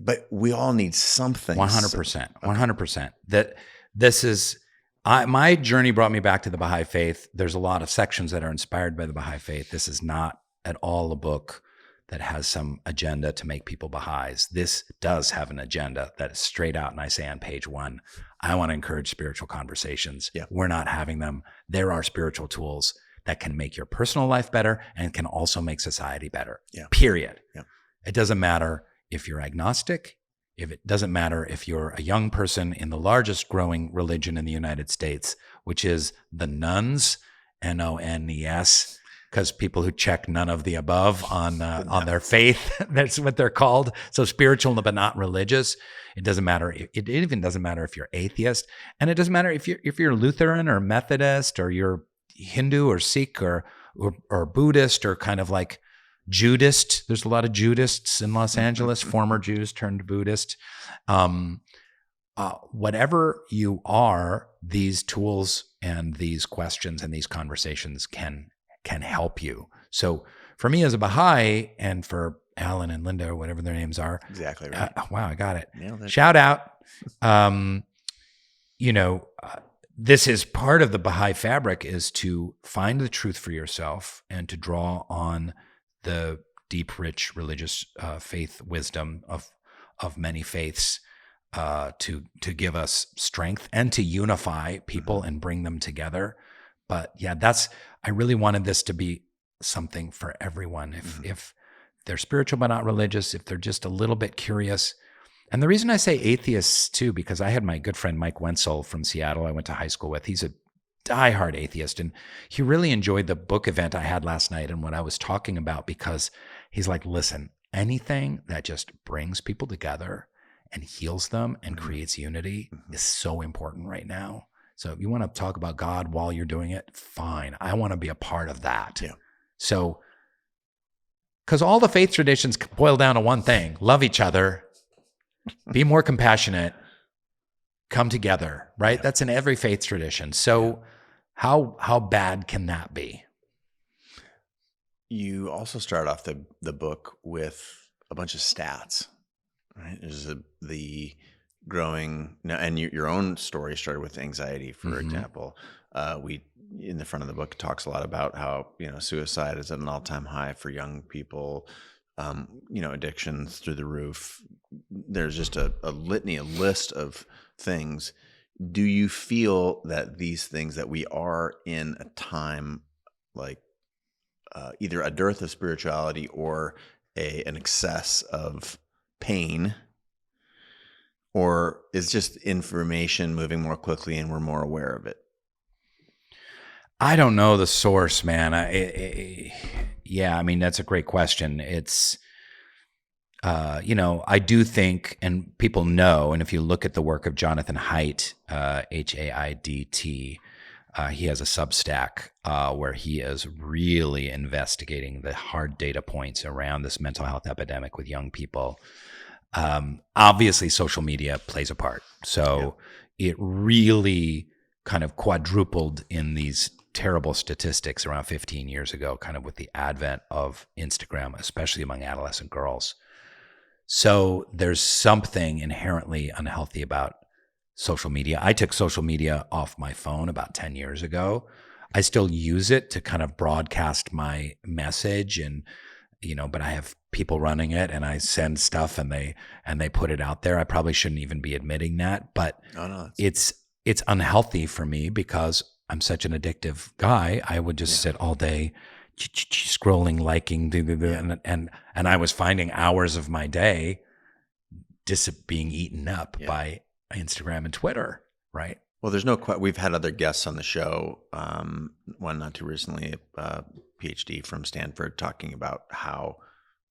But we all need something. 100%. 100%. That this is, my journey brought me back to the Baha'i faith. There's a lot of sections that are inspired by the Baha'i faith. This is not at all a book that has some agenda to make people Baha'is. This does have an agenda that is straight out, and I say on page 1, I want to encourage spiritual conversations. Yeah. We're not having them. There are spiritual tools that can make your personal life better and can also make society better. Yeah. Period. Yeah. It doesn't matter if you're agnostic, it doesn't matter if you're a young person in the largest growing religion in the United States, which is the nuns, N-O-N-E-S, because people who check none of the above on their faith, that's what they're called. So spiritual but not religious. It doesn't matter. It even doesn't matter if you're atheist, and it doesn't matter if you're Lutheran or Methodist or you're Hindu or Sikh or Buddhist or kind of like Judist. There's a lot of Judists in Los Angeles, former Jews turned Buddhist. Whatever you are, these tools and these questions and these conversations can help you. So for me as a Baha'i, and for Alan and Linda or whatever their names are. Exactly right. Wow, I got it. Shout out. This is part of the Baha'i fabric, is to find the truth for yourself and to draw on the deep, rich religious faith wisdom of many faiths to give us strength and to unify people and bring them together. But yeah, I really wanted this to be something for everyone. If they're spiritual but not religious, if they're just a little bit curious. And the reason I say atheists too, because I had my good friend Mike Wenzel from Seattle I went to high school with. He's a diehard atheist, and he really enjoyed the book event I had last night and what I was talking about, because he's like, listen, anything that just brings people together and heals them and creates unity is so important right now. So if you want to talk about God while you're doing it, fine. I want to be a part of that. Yeah. So, because all the faith traditions boil down to one thing: love each other, be more compassionate, come together, right? Yeah. That's in every faith tradition. So how bad can that be? You also start off the book with a bunch of stats, right? There's the growing now, and your own story started with anxiety, for example. We in the front of the book talks a lot about how suicide is at an all-time high for young people. Addictions through the roof. There's just a litany, a list of things. Do you feel that these things, that we are in a time like either a dearth of spirituality or an excess of pain, or is just information moving more quickly and we're more aware of it? I don't know the source, man. Yeah, I mean, that's a great question. It's, I do think, and people know, and if you look at the work of Jonathan Haidt, Haidt, he has a Substack where he is really investigating the hard data points around this mental health epidemic with young people. Obviously, social media plays a part. So it really kind of quadrupled in these terrible statistics around 15 years ago, kind of with the advent of Instagram, especially among adolescent girls. So there's something inherently unhealthy about social media. I took social media off my phone about 10 years ago. I still use it to kind of broadcast my message, and but I have people running it, and I send stuff and they put it out there. I probably shouldn't even be admitting that, but it's unhealthy for me because I'm such an addictive guy. I would just sit all day scrolling, liking, and I was finding hours of my day being eaten up by Instagram and Twitter, right? Well, there's no question. We've had other guests on the show, one not too recently, a PhD from Stanford, talking about how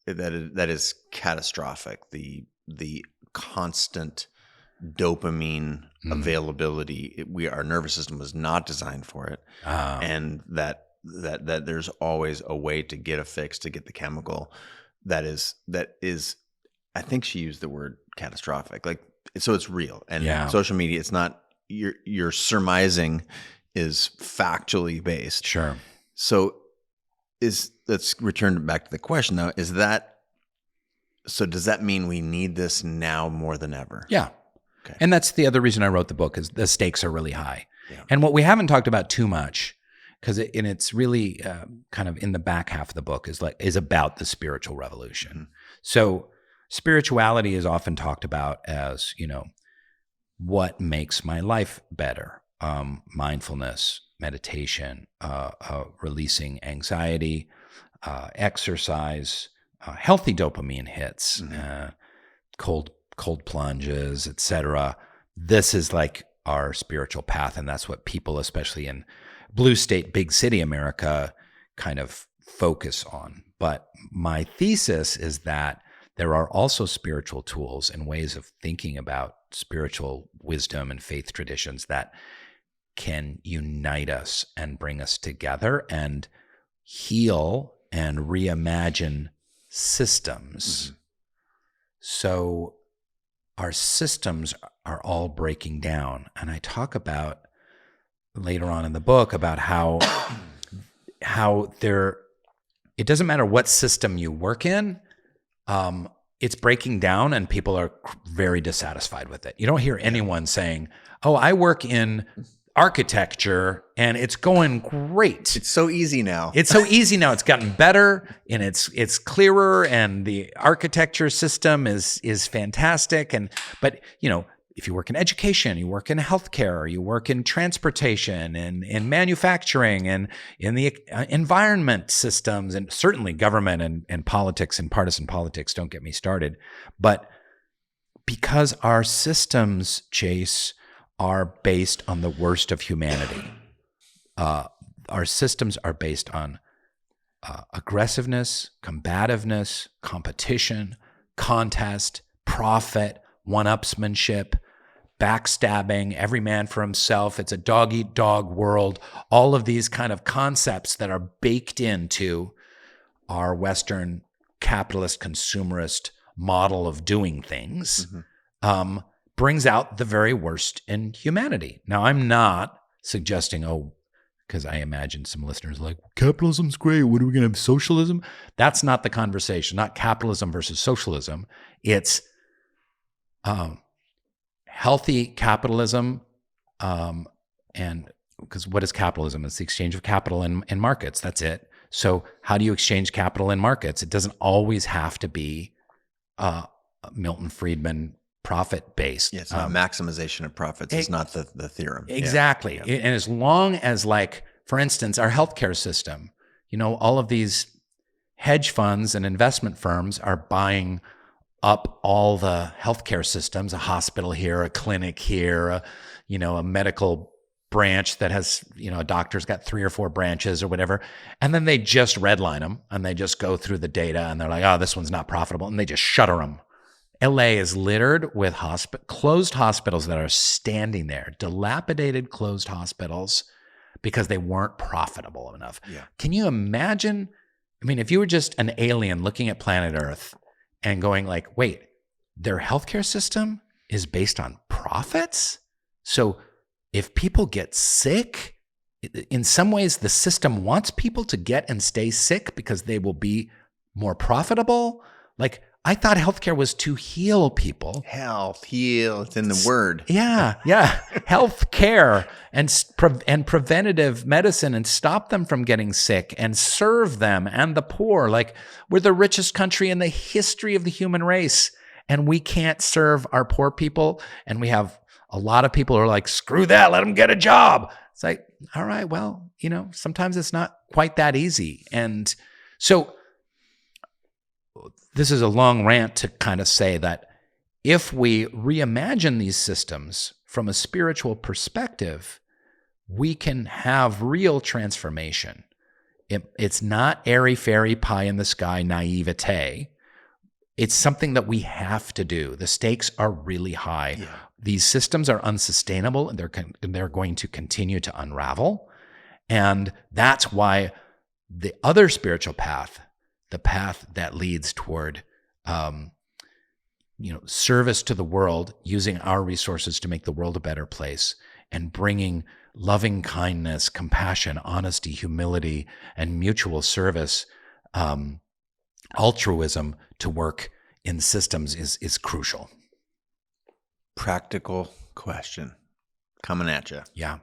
that is catastrophic. The constant dopamine availability. Our nervous system was not designed for it, and that there's always a way to get a fix, to get the chemical that is. I think she used the word catastrophic. Like, so it's real, and social media. It's not your surmising is factually based. Sure. So let's return back to the question though. Does that mean we need this now more than ever? Yeah. Okay. And that's the other reason I wrote the book, is the stakes are really high. Yeah. And what we haven't talked about too much, because it's really kind of in the back half of the book, is about the spiritual revolution. Mm-hmm. So spirituality is often talked about as, what makes my life better? Mindfulness, meditation, releasing anxiety, exercise, healthy dopamine hits, cold plunges, etc. This is like our spiritual path, and that's what people, especially in blue state, big city America, kind of focus on. But my thesis is that there are also spiritual tools and ways of thinking about spiritual wisdom and faith traditions that can unite us and bring us together and heal and reimagine systems. Mm-hmm. So our systems are all breaking down. And I talk about later on in the book about how it doesn't matter what system you work in, it's breaking down and people are very dissatisfied with it. You don't hear anyone saying, oh, I work in architecture and it's going great. It's so easy now. It's gotten better and it's clearer, and the architecture system is fantastic. But if you work in education, you work in healthcare, you work in transportation and in manufacturing and in the environment systems, and certainly government and politics and partisan politics, don't get me started. But because our systems, Chase, are based on the worst of humanity. Our systems are based on aggressiveness, combativeness, competition, contest, profit, one-upsmanship, backstabbing, every man for himself. It's a dog-eat-dog world. All of these kind of concepts that are baked into our Western capitalist consumerist model of doing things, brings out the very worst in humanity. Now, I'm not suggesting, because I imagine some listeners are like, capitalism's great. What are we going to have? Socialism? That's not the conversation, not capitalism versus socialism. It's healthy capitalism. And because what is capitalism? It's the exchange of capital in markets. That's it. So how do you exchange capital in markets? It doesn't always have to be Milton Friedman profit-based. Yeah, it's not maximization of profits. It's not the theorem. Exactly. Yeah. And as long as, like, for instance, our healthcare system, all of these hedge funds and investment firms are buying up all the healthcare systems, a hospital here, a clinic here, a medical branch that has, a doctor's got 3 or 4 branches or whatever. And then they just redline them and they just go through the data and they're like, oh, this one's not profitable. And they just shutter them. LA is littered with closed hospitals that are standing there, dilapidated closed hospitals because they weren't profitable enough. Yeah. Can you imagine? I mean, if you were just an alien looking at planet Earth and going like, wait, their healthcare system is based on profits? So if people get sick, in some ways, the system wants people to get and stay sick because they will be more profitable. Like, I thought healthcare was to heal people. Health, heal, it's in the word. Yeah. Healthcare and preventative medicine and stop them from getting sick and serve them and the poor. Like, we're the richest country in the history of the human race, and we can't serve our poor people. And we have a lot of people who are like, screw that, let them get a job. It's like, all right, well, sometimes it's not quite that easy. And so this is a long rant to kind of say that if we reimagine these systems from a spiritual perspective, we can have real transformation. It's not airy-fairy, pie-in-the-sky naivete. It's something that we have to do. The stakes are really high. Yeah. These systems are unsustainable, and they're going to continue to unravel. And that's why the other spiritual path, the path that leads toward, service to the world, using our resources to make the world a better place, and bringing loving kindness, compassion, honesty, humility, and mutual service, altruism to work in systems is crucial. Practical question coming at you. Yeah.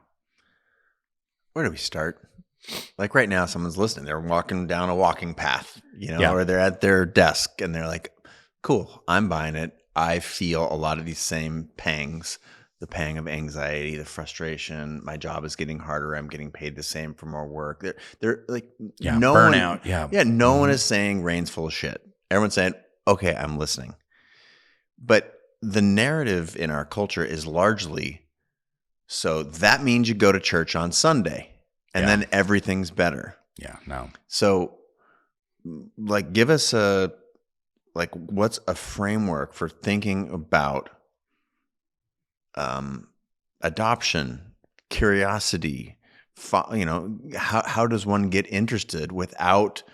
Where do we start? Like right now, someone's listening. They're walking down a walking path, or they're at their desk and they're like, cool, I'm buying it. I feel a lot of these same pangs, the pang of anxiety, the frustration. My job is getting harder. I'm getting paid the same for more work. They're like, burnout. No one is saying Rainn's full of shit. Everyone's saying, okay, I'm listening. But the narrative in our culture is largely, so that means you go to church on Sunday. And then everything's better. Yeah, no. So, like, give us what's a framework for thinking about adoption, curiosity, how does one get interested without,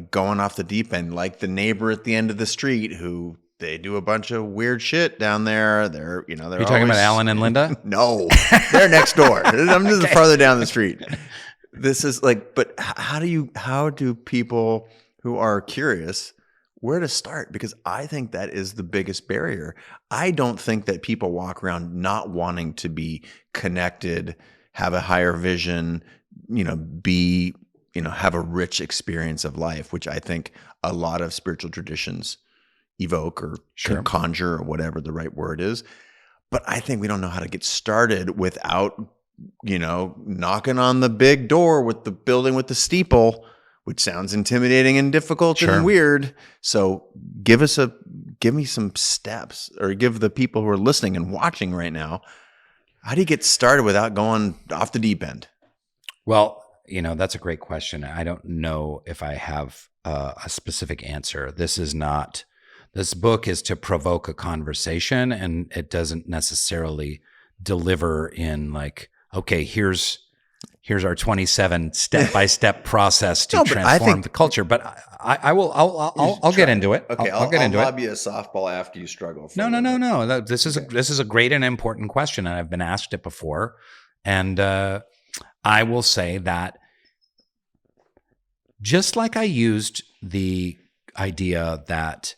going off the deep end, like the neighbor at the end of the street who they do a bunch of weird shit down there. They're Are you talking about Alan and Linda? No, they're next door. I'm just farther down the street. This is like, but how do people who are curious, where to start? Because I think that is the biggest barrier. I don't think that people walk around not wanting to be connected, have a higher vision, have a rich experience of life, which I think a lot of spiritual traditions evoke or conjure or whatever the right word is. But I think we don't know how to get started without, knocking on the big door with the building with the steeple, which sounds intimidating and difficult and weird. So give me some steps, or give the people who are listening and watching right now, how do you get started without going off the deep end? Well, that's a great question. I don't know if I have a specific answer. This book is to provoke a conversation, and it doesn't necessarily deliver in like, okay, here's our 27 step-by-step process to transform the culture. But I'll get into it. Okay, I'll get into it. I'll lob you a softball after you struggle. No. This is a great and important question, and I've been asked it before. And I will say that just like I used the idea that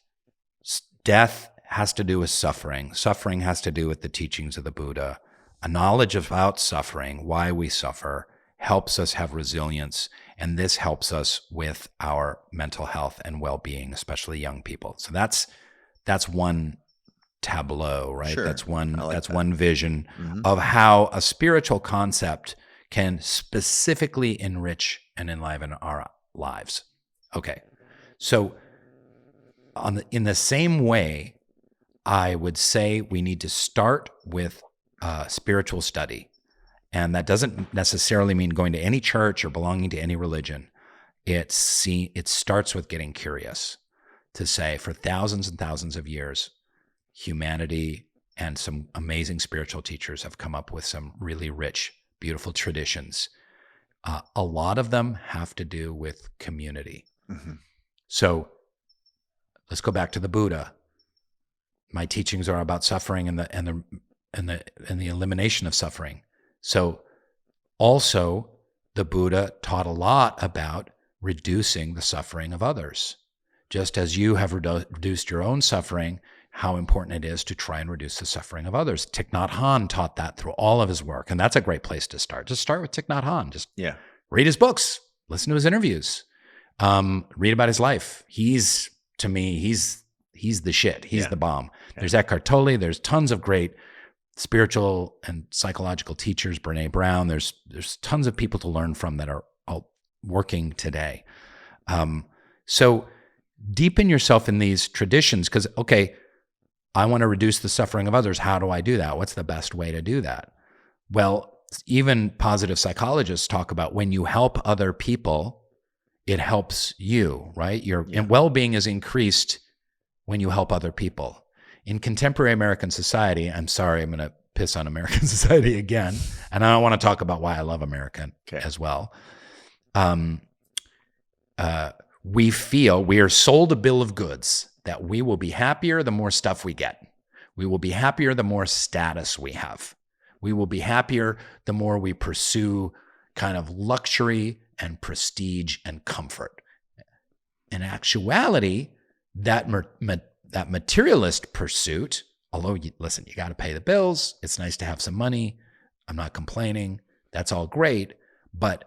death has to do with suffering, suffering has to do with the teachings of the Buddha, a knowledge about suffering, why we suffer, helps us have resilience, and this helps us with our mental health and well-being, especially young people. So that's one tableau, right? Sure. That's one I like that's that. one vision Mhm. of how a spiritual concept can specifically enrich and enliven our lives. Okay. So in the same way, I would say we need to start with spiritual study. And that doesn't necessarily mean going to any church or belonging to any religion. It starts with getting curious, to say for thousands and thousands of years, humanity and some amazing spiritual teachers have come up with some really rich, beautiful traditions. A lot of them have to do with community. Mm-hmm. So let's go back to the Buddha. My teachings are about suffering and the elimination of suffering. So also the Buddha taught a lot about reducing the suffering of others. Just as you have reduced your own suffering, how important it is to try and reduce the suffering of others. Thich Nhat Hanh taught that through all of his work, and that's a great place to start. Just start with Thich Nhat Hanh. Just read his books, listen to his interviews, read about his life. To me, he's the shit. He's the bomb. Yeah. There's Eckhart Tolle. There's tons of great spiritual and psychological teachers, Brene Brown. There's tons of people to learn from that are all working today. So deepen yourself in these traditions because, okay, I want to reduce the suffering of others. How do I do that? What's the best way to do that? Well, even positive psychologists talk about when you help other people, it helps you, right? Your well-being is increased when you help other people. In contemporary American society, I'm sorry, I'm going to piss on American society again, and I want to talk about why I love America as well. We feel we are sold a bill of goods that we will be happier the more stuff we get. We will be happier the more status we have. We will be happier the more we pursue kind of luxury and prestige and comfort. In actuality, that materialist pursuit, although, listen, you got to pay the bills. It's nice to have some money. I'm not complaining. That's all great. But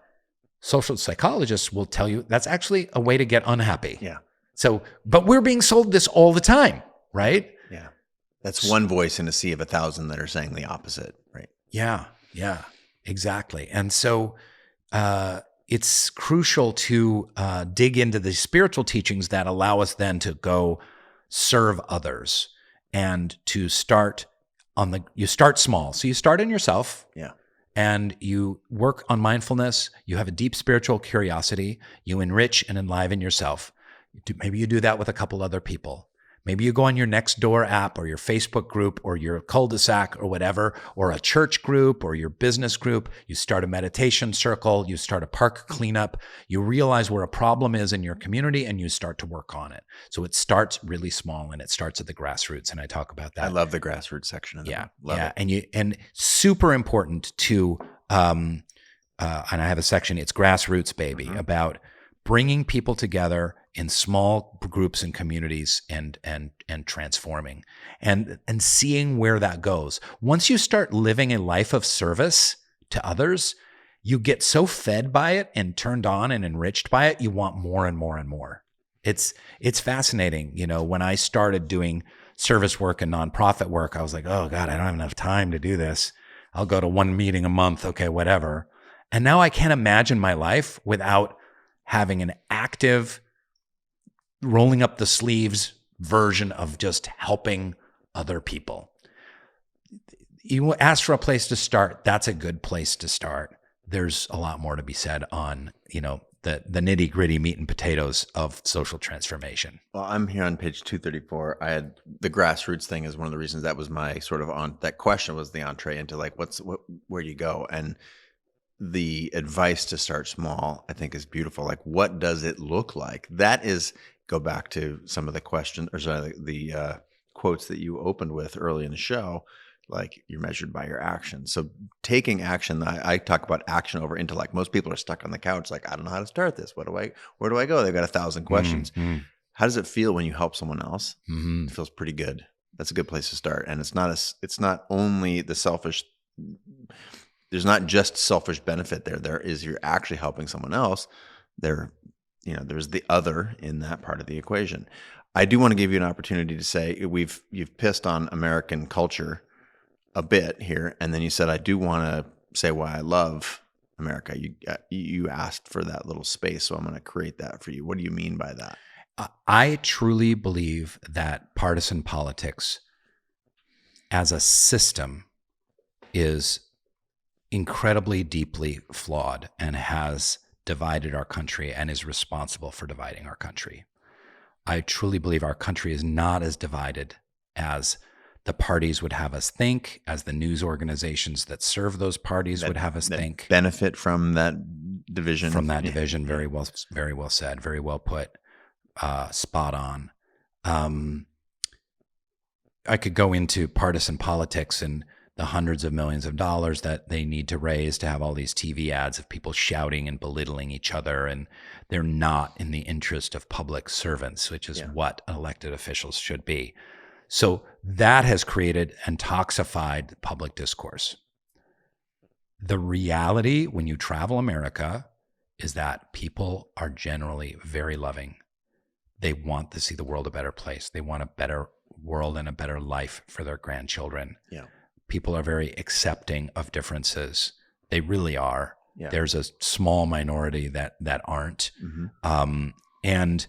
social psychologists will tell you that's actually a way to get unhappy. Yeah. So, but we're being sold this all the time, right? Yeah. That's one voice in a sea of 1,000 that are saying the opposite, right? Yeah, exactly. And so it's crucial to dig into the spiritual teachings that allow us then to go serve others and to start you start small. So you start in yourself. Yeah. And you work on mindfulness. You have a deep spiritual curiosity. You enrich and enliven yourself. Maybe you do that with a couple other people. Maybe you go on your Nextdoor app or your Facebook group or your cul-de-sac or whatever, or a church group or your business group. You start a meditation circle. You start a park cleanup. You realize where a problem is in your community and you start to work on it. So it starts really small and it starts at the grassroots. And I talk about that. I love the grassroots section of that. Love it. And super important to, and I have a section, it's Grassroots Baby, about bringing people together in small groups and communities and transforming and seeing where that goes. Once you start living a life of service to others, you get so fed by it and turned on and enriched by it, you want more and more and more. It's fascinating. You know, when I started doing service work and nonprofit work, I was like, oh God, I don't have enough time to do this. I'll go to one meeting a month. Okay, whatever. And now I can't imagine my life without having an active, rolling up the sleeves version of just helping other people. You ask for a place to start. That's a good place to start. There's a lot more to be said on, the nitty gritty meat and potatoes of social transformation. Well, I'm here on page 234. I had the grassroots thing is one of the reasons that was my sort of that question was the entree into like, where do you go? And the advice to start small, I think, is beautiful. Like, what does it look like? That is, go back to some of the questions or sorry, the quotes that you opened with early in the show. like you're measured by your actions. So taking action, I talk about action over intellect. Most people are stuck on the couch like, I don't know how to start this. Where do I go? They've got 1,000 questions. How does it feel when you help someone else? It feels pretty good. That's a good place to start. And it's not only the selfish, there's not just selfish benefit there. There is, you're actually helping someone else. There's the other in that part of the equation. I do want to give you an opportunity to say you've pissed on American culture a bit here, and then you said I do want to say why I love America. You asked for that little space, so I'm going to create that for you. What do you mean by that? I truly believe that partisan politics as a system is incredibly deeply flawed and has divided our country and is responsible for dividing our country. I truly believe our country is not as divided as the parties would have us think, as the news organizations that serve those parties would have us think. Benefit from that division. From that division, very well said, very well put, spot on. I could go into partisan politics and the hundreds of millions of dollars that they need to raise to have all these TV ads of people shouting and belittling each other, and they're not in the interest of public servants, which is what elected officials should be. So that has created and toxified public discourse. The reality when you travel America is that people are generally very loving. They want to see the world a better place. They want a better world and a better life for their grandchildren. Yeah. People are very accepting of differences. They really are. Yeah. There's a small minority that aren't. And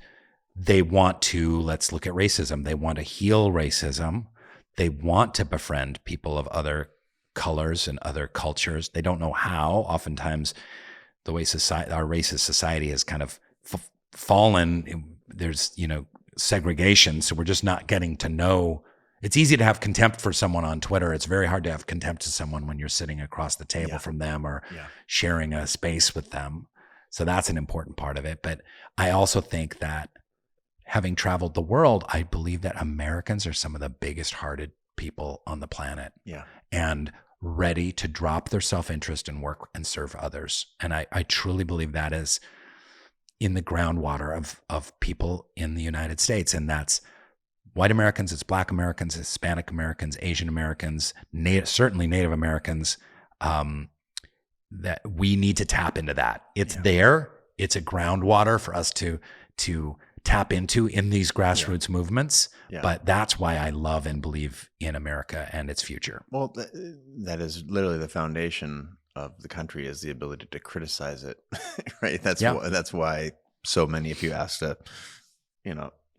they want to, let's look at racism. They want to heal racism. They want to befriend people of other colors and other cultures. They don't know how. Oftentimes, the way our racist society has kind of fallen, there's, segregation. So we're just not getting to know. It's easy to have contempt for someone on Twitter. It's very hard to have contempt to someone when you're sitting across the table from them or sharing a space with them. So that's an important part of it. But I also think that having traveled the world, I believe that Americans are some of the biggest hearted people on the planet. Yeah. And ready to drop their self-interest and work and serve others. And I truly believe that is in the groundwater of people in the United States. And that's white Americans, it's Black Americans, Hispanic Americans, Asian Americans, certainly Native Americans, that we need to tap into that. It's there. It's a groundwater for us to tap into in these grassroots movements. Yeah. But that's why I love and believe in America and its future. Well, that is literally the foundation of the country, is the ability to criticize it, right? That's why so many, if you ask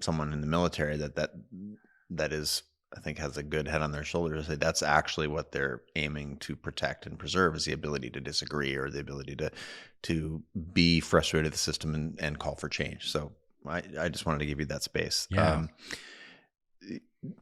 someone in the military that is, I think, has a good head on their shoulders, say that's actually what they're aiming to protect and preserve, is the ability to disagree or the ability to be frustrated with the system and call for change. So I just wanted to give you that space. Yeah.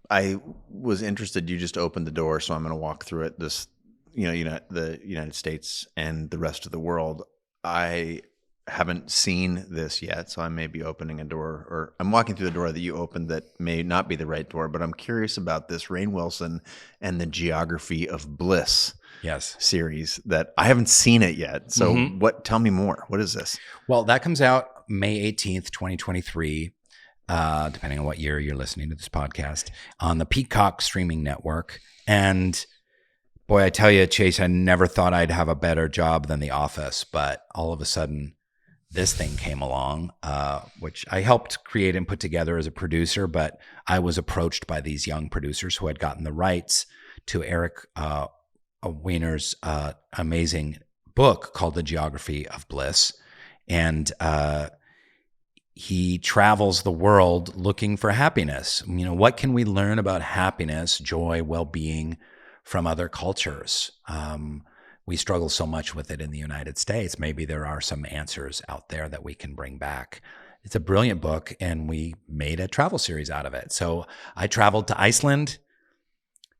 I was interested. You just opened the door, so I'm going to walk through it. The United States and the rest of the world. I haven't seen this yet, so I may be opening a door, or I'm walking through the door that you opened that may not be the right door. But I'm curious about this Rainn Wilson and the Geography of Bliss series that I haven't seen it yet. So tell me more. What is this? Well, that comes out May 18th, 2023. Depending on what year you're listening to this podcast, on the Peacock streaming network. And boy, I tell you, Chase, I never thought I'd have a better job than The Office, but all of a sudden this thing came along, which I helped create and put together as a producer, but I was approached by these young producers who had gotten the rights to Eric Weiner's amazing book called The Geography of Bliss. And he travels the world looking for happiness. What can we learn about happiness, joy, well-being from other cultures? We struggle so much with it in the United States. Maybe there are some answers out there that we can bring back. It's a brilliant book, and we made a travel series out of it. So I traveled to Iceland,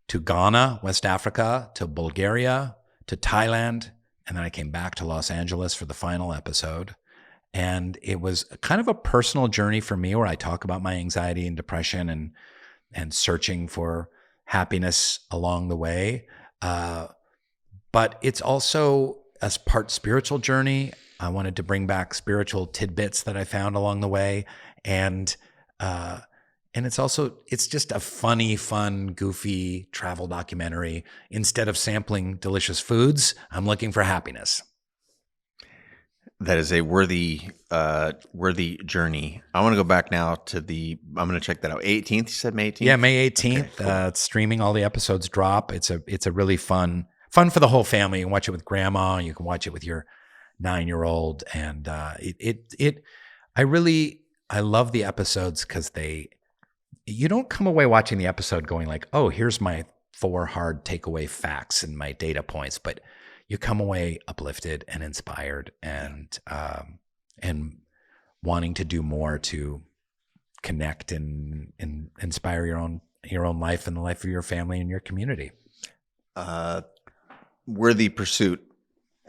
to Ghana, West Africa, to Bulgaria, to Thailand, and then I came back to Los Angeles for the final episode. And it was kind of a personal journey for me, where I talk about my anxiety and depression and searching for happiness along the way. But it's also a part spiritual journey. I wanted to bring back spiritual tidbits that I found along the way. And it's just a funny, fun, goofy travel documentary. Instead of sampling delicious foods, I'm looking for happiness. That is a worthy journey. I want to go back now to I'm going to check that out. 18th, you said May 18th? Yeah, May 18th. Okay, cool. It's streaming. All the episodes drop. It's a really fun for the whole family. You can watch it with grandma. You can watch it with your 9-year-old. And I love the episodes because you don't come away watching the episode going like, oh, here's my 4 hard takeaway facts and my data points, but you come away uplifted and inspired and wanting to do more to connect and inspire your own life and the life of your family and your community. Worthy pursuit.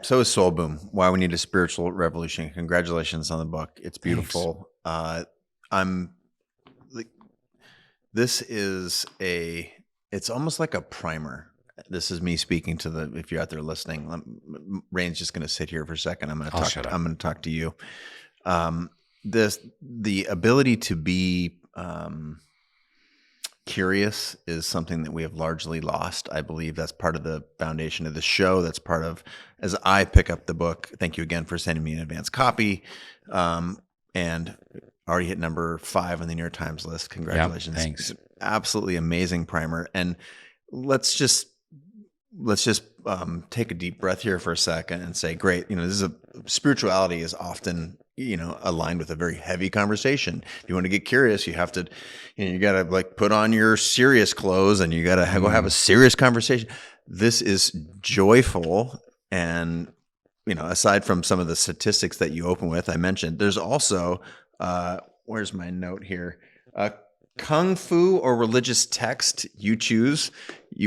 So is Soul Boom. Why we need a spiritual revolution. Congratulations on the book. It's beautiful. It's almost like a primer. This is me speaking to if you're out there listening. Rainn's just going to sit here for a second. I'm going to talk to you. The ability to be curious is something that we have largely lost. I believe that's part of the foundation of the show. That's part of, as I pick up the book, thank you again for sending me an advance copy. And already hit number 5 on the New York Times list. Congratulations. Yep, thanks. Absolutely amazing primer. And let's just take a deep breath here for a second and say, great, spirituality is often, aligned with a very heavy conversation. If you want to get curious, you have to, you got to like put on your serious clothes and you got to go have a serious conversation. This is joyful. And, aside from some of the statistics that you open with, I mentioned, there's also, where's my note here? Kung fu or religious text you choose,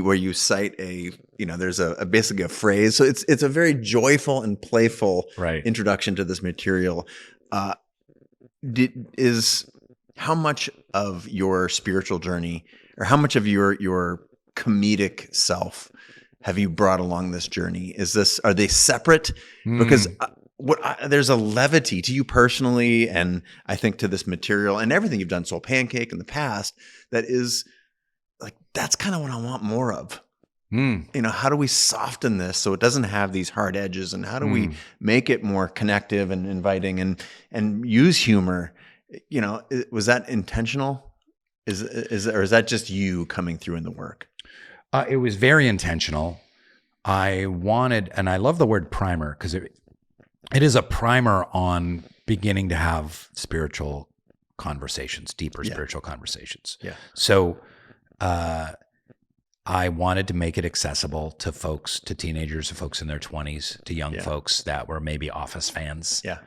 where you cite there's basically a phrase. So it's a very joyful and playful introduction to this material. How much of your spiritual journey, or how much of your comedic self have you brought along this journey? Are they separate? Because there's a levity to you personally, and I think to this material and everything you've done, Soul Pancake in the past, that is like, that's kind of what I want more of. How do we soften this so it doesn't have these hard edges, and how do we make it more connective and inviting and use humor? Was that intentional? Is that just you coming through in the work? It was very intentional. I wanted, and I love the word primer because it is a primer on beginning to have spiritual conversations, deeper spiritual conversations. Yeah. So I wanted to make it accessible to folks, to teenagers, to folks in their 20s, to young folks that were maybe Office fans. Yeah.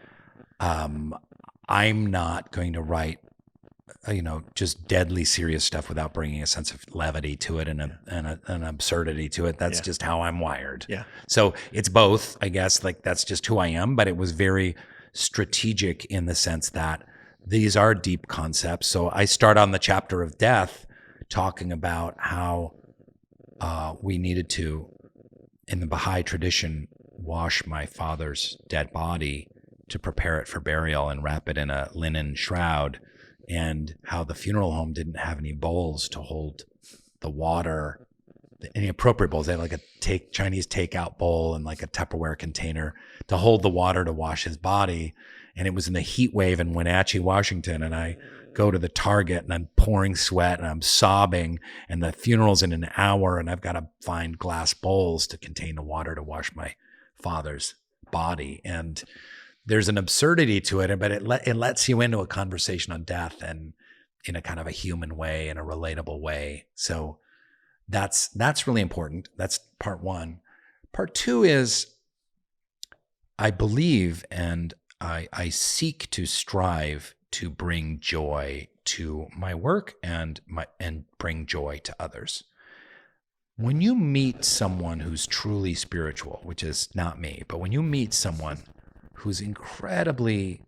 I'm not going to write, just deadly serious stuff without bringing a sense of levity to it and an absurdity to it. That's just how I'm wired. Yeah. So it's both, I guess, like that's just who I am, but it was very strategic in the sense that these are deep concepts. So I start on the chapter of death talking about how we needed to, in the Baha'i tradition, wash my father's dead body to prepare it for burial and wrap it in a linen shroud, and how the funeral home didn't have any bowls to hold the water, any appropriate bowls. They had like a Chinese takeout bowl and like a Tupperware container to hold the water to wash his body. And it was in the heat wave in Wenatchee, Washington. And I go to the Target and I'm pouring sweat and I'm sobbing, and the funeral's in an hour, and I've got to find glass bowls to contain the water to wash my father's body. And there's an absurdity to it, but it lets you into a conversation on death, and in a kind of a human way, in a relatable way. So that's really important. That's part one. Part two is, I believe and I seek to strive to bring joy to my work and bring joy to others. When you meet someone who's truly spiritual, which is not me, but when you meet someone who's incredibly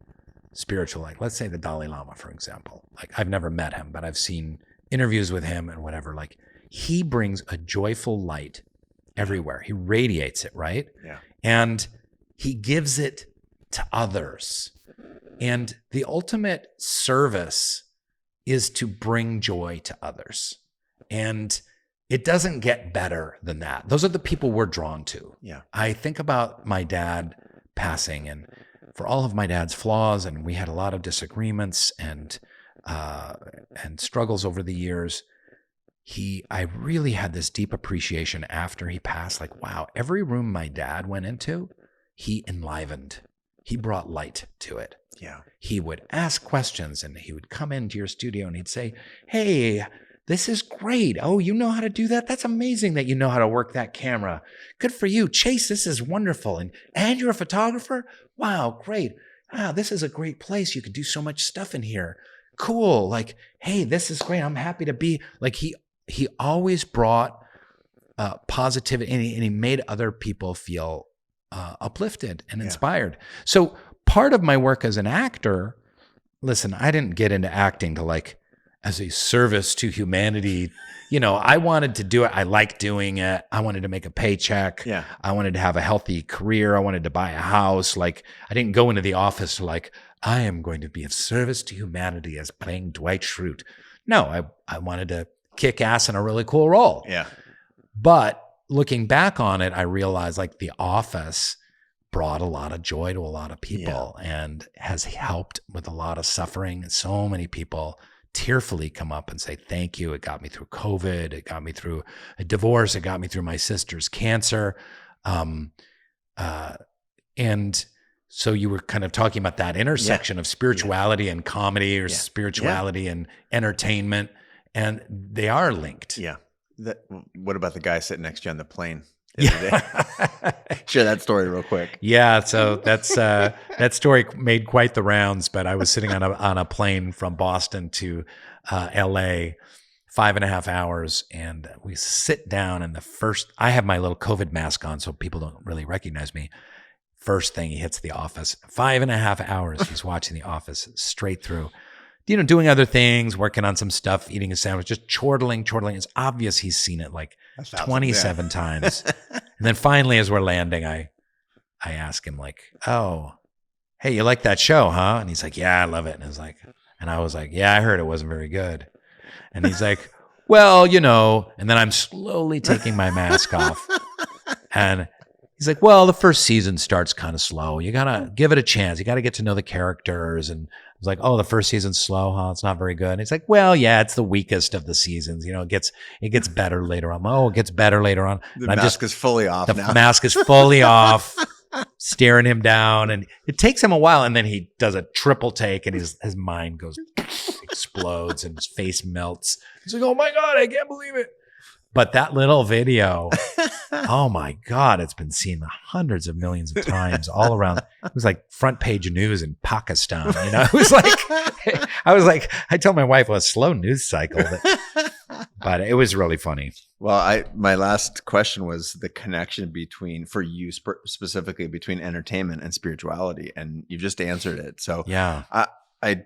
spiritual, like let's say the Dalai Lama, for example, like I've never met him, but I've seen interviews with him and whatever, like he brings a joyful light everywhere. He radiates it, right? Yeah. And he gives it to others. And the ultimate service is to bring joy to others. And it doesn't get better than that. Those are the people we're drawn to. Yeah. I think about my dad passing, and for all of my dad's flaws, and we had a lot of disagreements and struggles over the years, I really had this deep appreciation after he passed. Like, wow, every room my dad went into, he enlivened. He brought light to it. Yeah. He would ask questions, and he would come into your studio and he'd say, hey, this is great. Oh, you know how to do that? That's amazing that you know how to work that camera. Good for you. Chase, this is wonderful. And you're a photographer? Wow, great. Wow, this is a great place. You could do so much stuff in here. Cool. Like, hey, this is great. I'm happy to be. Like, he always brought positivity, and he made other people feel uplifted and inspired. So part of my work as an actor, listen, I didn't get into acting to like, as a service to humanity. You know, I wanted to do it. I liked doing it. I wanted to make a paycheck. Yeah. I wanted to have a healthy career. I wanted to buy a house. Like, I didn't go into the office like, I am going to be of service to humanity as playing Dwight Schrute. No, I wanted to kick ass in a really cool role. Yeah. But looking back on it, I realized like The Office brought a lot of joy to a lot of people and has helped with a lot of suffering. So many people tearfully come up and say, thank you. It got me through COVID. It got me through a divorce. It got me through my sister's cancer. And so you were kind of talking about that intersection of spirituality and comedy, or spirituality and entertainment, and they are linked. Yeah. What about the guy sitting next to you on the plane? Share that story real quick. Yeah, so that story made quite the rounds. But I was sitting on a plane from Boston to LA, 5.5 hours, and we sit down. And I have my little COVID mask on, so people don't really recognize me. First thing, he hits The Office. 5.5 hours, he's watching The Office straight through. You know, doing other things, working on some stuff, eating a sandwich, just chortling. It's obvious he's seen it like 27 times. And then finally, as we're landing, I ask him like, oh, hey, you like that show, huh? And he's like, yeah, I love it. And I was like, yeah, I heard it wasn't very good. And he's like, well, you know, and then I'm slowly taking my mask off. And he's like, well, the first season starts kind of slow. You got to give it a chance. You got to get to know the characters. And I was like, oh, the first season's slow, huh? It's not very good. And he's like, well, yeah, it's the weakest of the seasons. You know, it gets better later on. Oh, it gets better later on. The mask is fully off now. The mask is fully off, staring him down. And it takes him a while. And then he does a triple take, and his mind goes, explodes, and his face melts. He's like, oh my God, I can't believe it. But that little video, oh my God, it's been seen hundreds of millions of times all around. It was like front page news in Pakistan. You know, it was like, I told my wife it was a slow news cycle, but it was really funny. Well, my last question was the connection for you specifically between entertainment and spirituality, and you just answered it. So yeah, I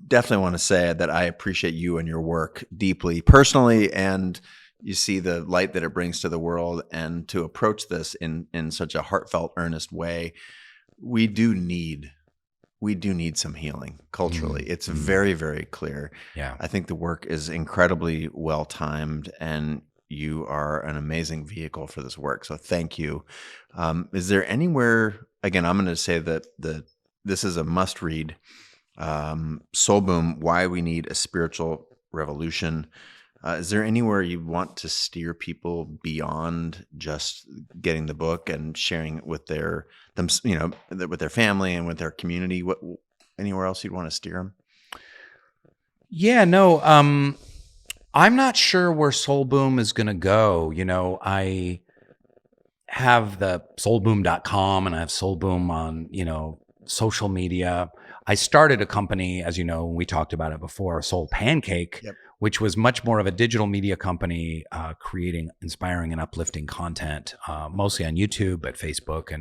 definitely want to say that I appreciate you and your work deeply, personally, and you see the light that it brings to the world, and to approach this in such a heartfelt, earnest way. We do need some healing culturally. It's very, very clear. Yeah. I think the work is incredibly well timed, and you are an amazing vehicle for this work. So thank you. Is there anywhere, again, I'm going to say that this is a must read, Soul Boom, Why We Need a Spiritual Revolution. Is there anywhere you want to steer people beyond just getting the book and sharing it with with their family and with their community? Anywhere else you'd want to steer them? Yeah, no, I'm not sure where Soul Boom is going to go. You know, I have the soulboom.com, and I have Soul Boom on, social media. I started a company, as you know, we talked about it before, Soul Pancake, which was much more of a digital media company, creating inspiring and uplifting content, mostly on YouTube, but Facebook,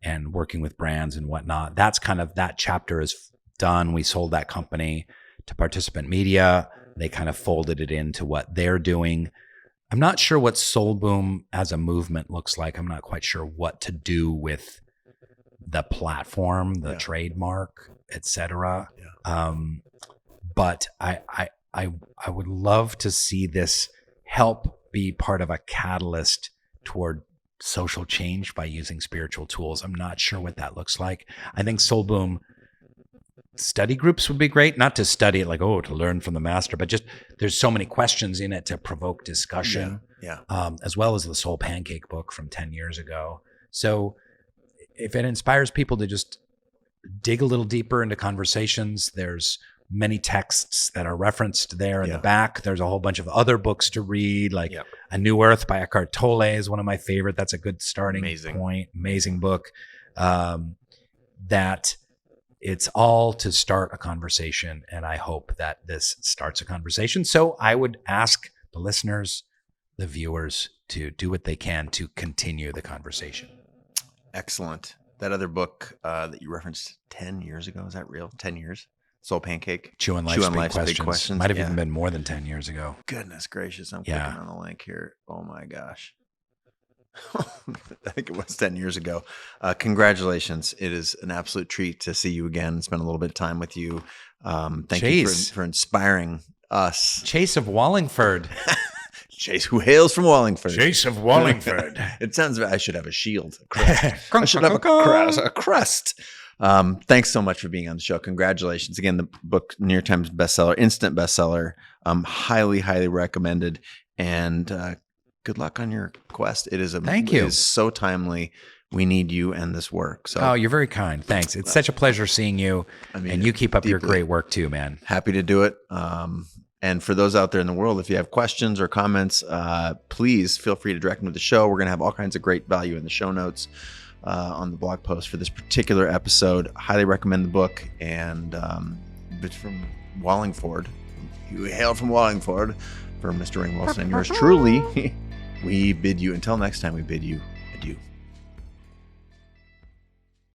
and working with brands and whatnot. That's kind of, that chapter is done. We sold that company to Participant Media. They kind of folded it into what they're doing. I'm not sure what Soul Boom as a movement looks like. I'm not quite sure what to do with the platform, the trademark, etc. But I would love to see this help be part of a catalyst toward social change by using spiritual tools. I'm not sure what that looks like. I think Soul Boom study groups would be great, not to study it like, to learn from the master, but just there's so many questions in it to provoke discussion, as well as the Soul Pancake book from 10 years ago. So if it inspires people to just dig a little deeper into conversations, there's many texts that are referenced there in the back. There's a whole bunch of other books to read, like A New Earth by Eckhart Tolle is one of my favorite. That's a good starting point. Amazing book. That it's all to start a conversation, and I hope that this starts a conversation. So I would ask the listeners, the viewers, to do what they can to continue the conversation. Excellent. That other book that you referenced 10 years ago, is that real? 10 years? Soul Pancake? Chewing Life's Big Questions. Might have even been more than 10 years ago. Goodness gracious. I'm clicking on the link here. Oh my gosh. I think it was 10 years ago. Congratulations. It is an absolute treat to see you again and spend a little bit of time with you. Thank you for inspiring us. Chase of Wallingford. Chase, who hails from Wallingford. Chase of Wallingford. It sounds, I should have a shield. A crest. I should have a crest. Thanks so much for being on the show. Congratulations. Again, the book, New York Times bestseller, instant bestseller, highly, highly recommended. And good luck on your quest. Thank you. It is so timely. We need you and this work. So, you're very kind. Thanks. It's such a pleasure seeing you. And you keep up your great work too, man. Happy to do it. And for those out there in the world, if you have questions or comments, please feel free to direct them to the show. We're going to have all kinds of great value in the show notes on the blog post for this particular episode. Highly recommend the book. And it's from Wallingford. You hail from Wallingford. For Mr. Rainn Wilson and yours truly, we bid you, until next time, we bid you adieu.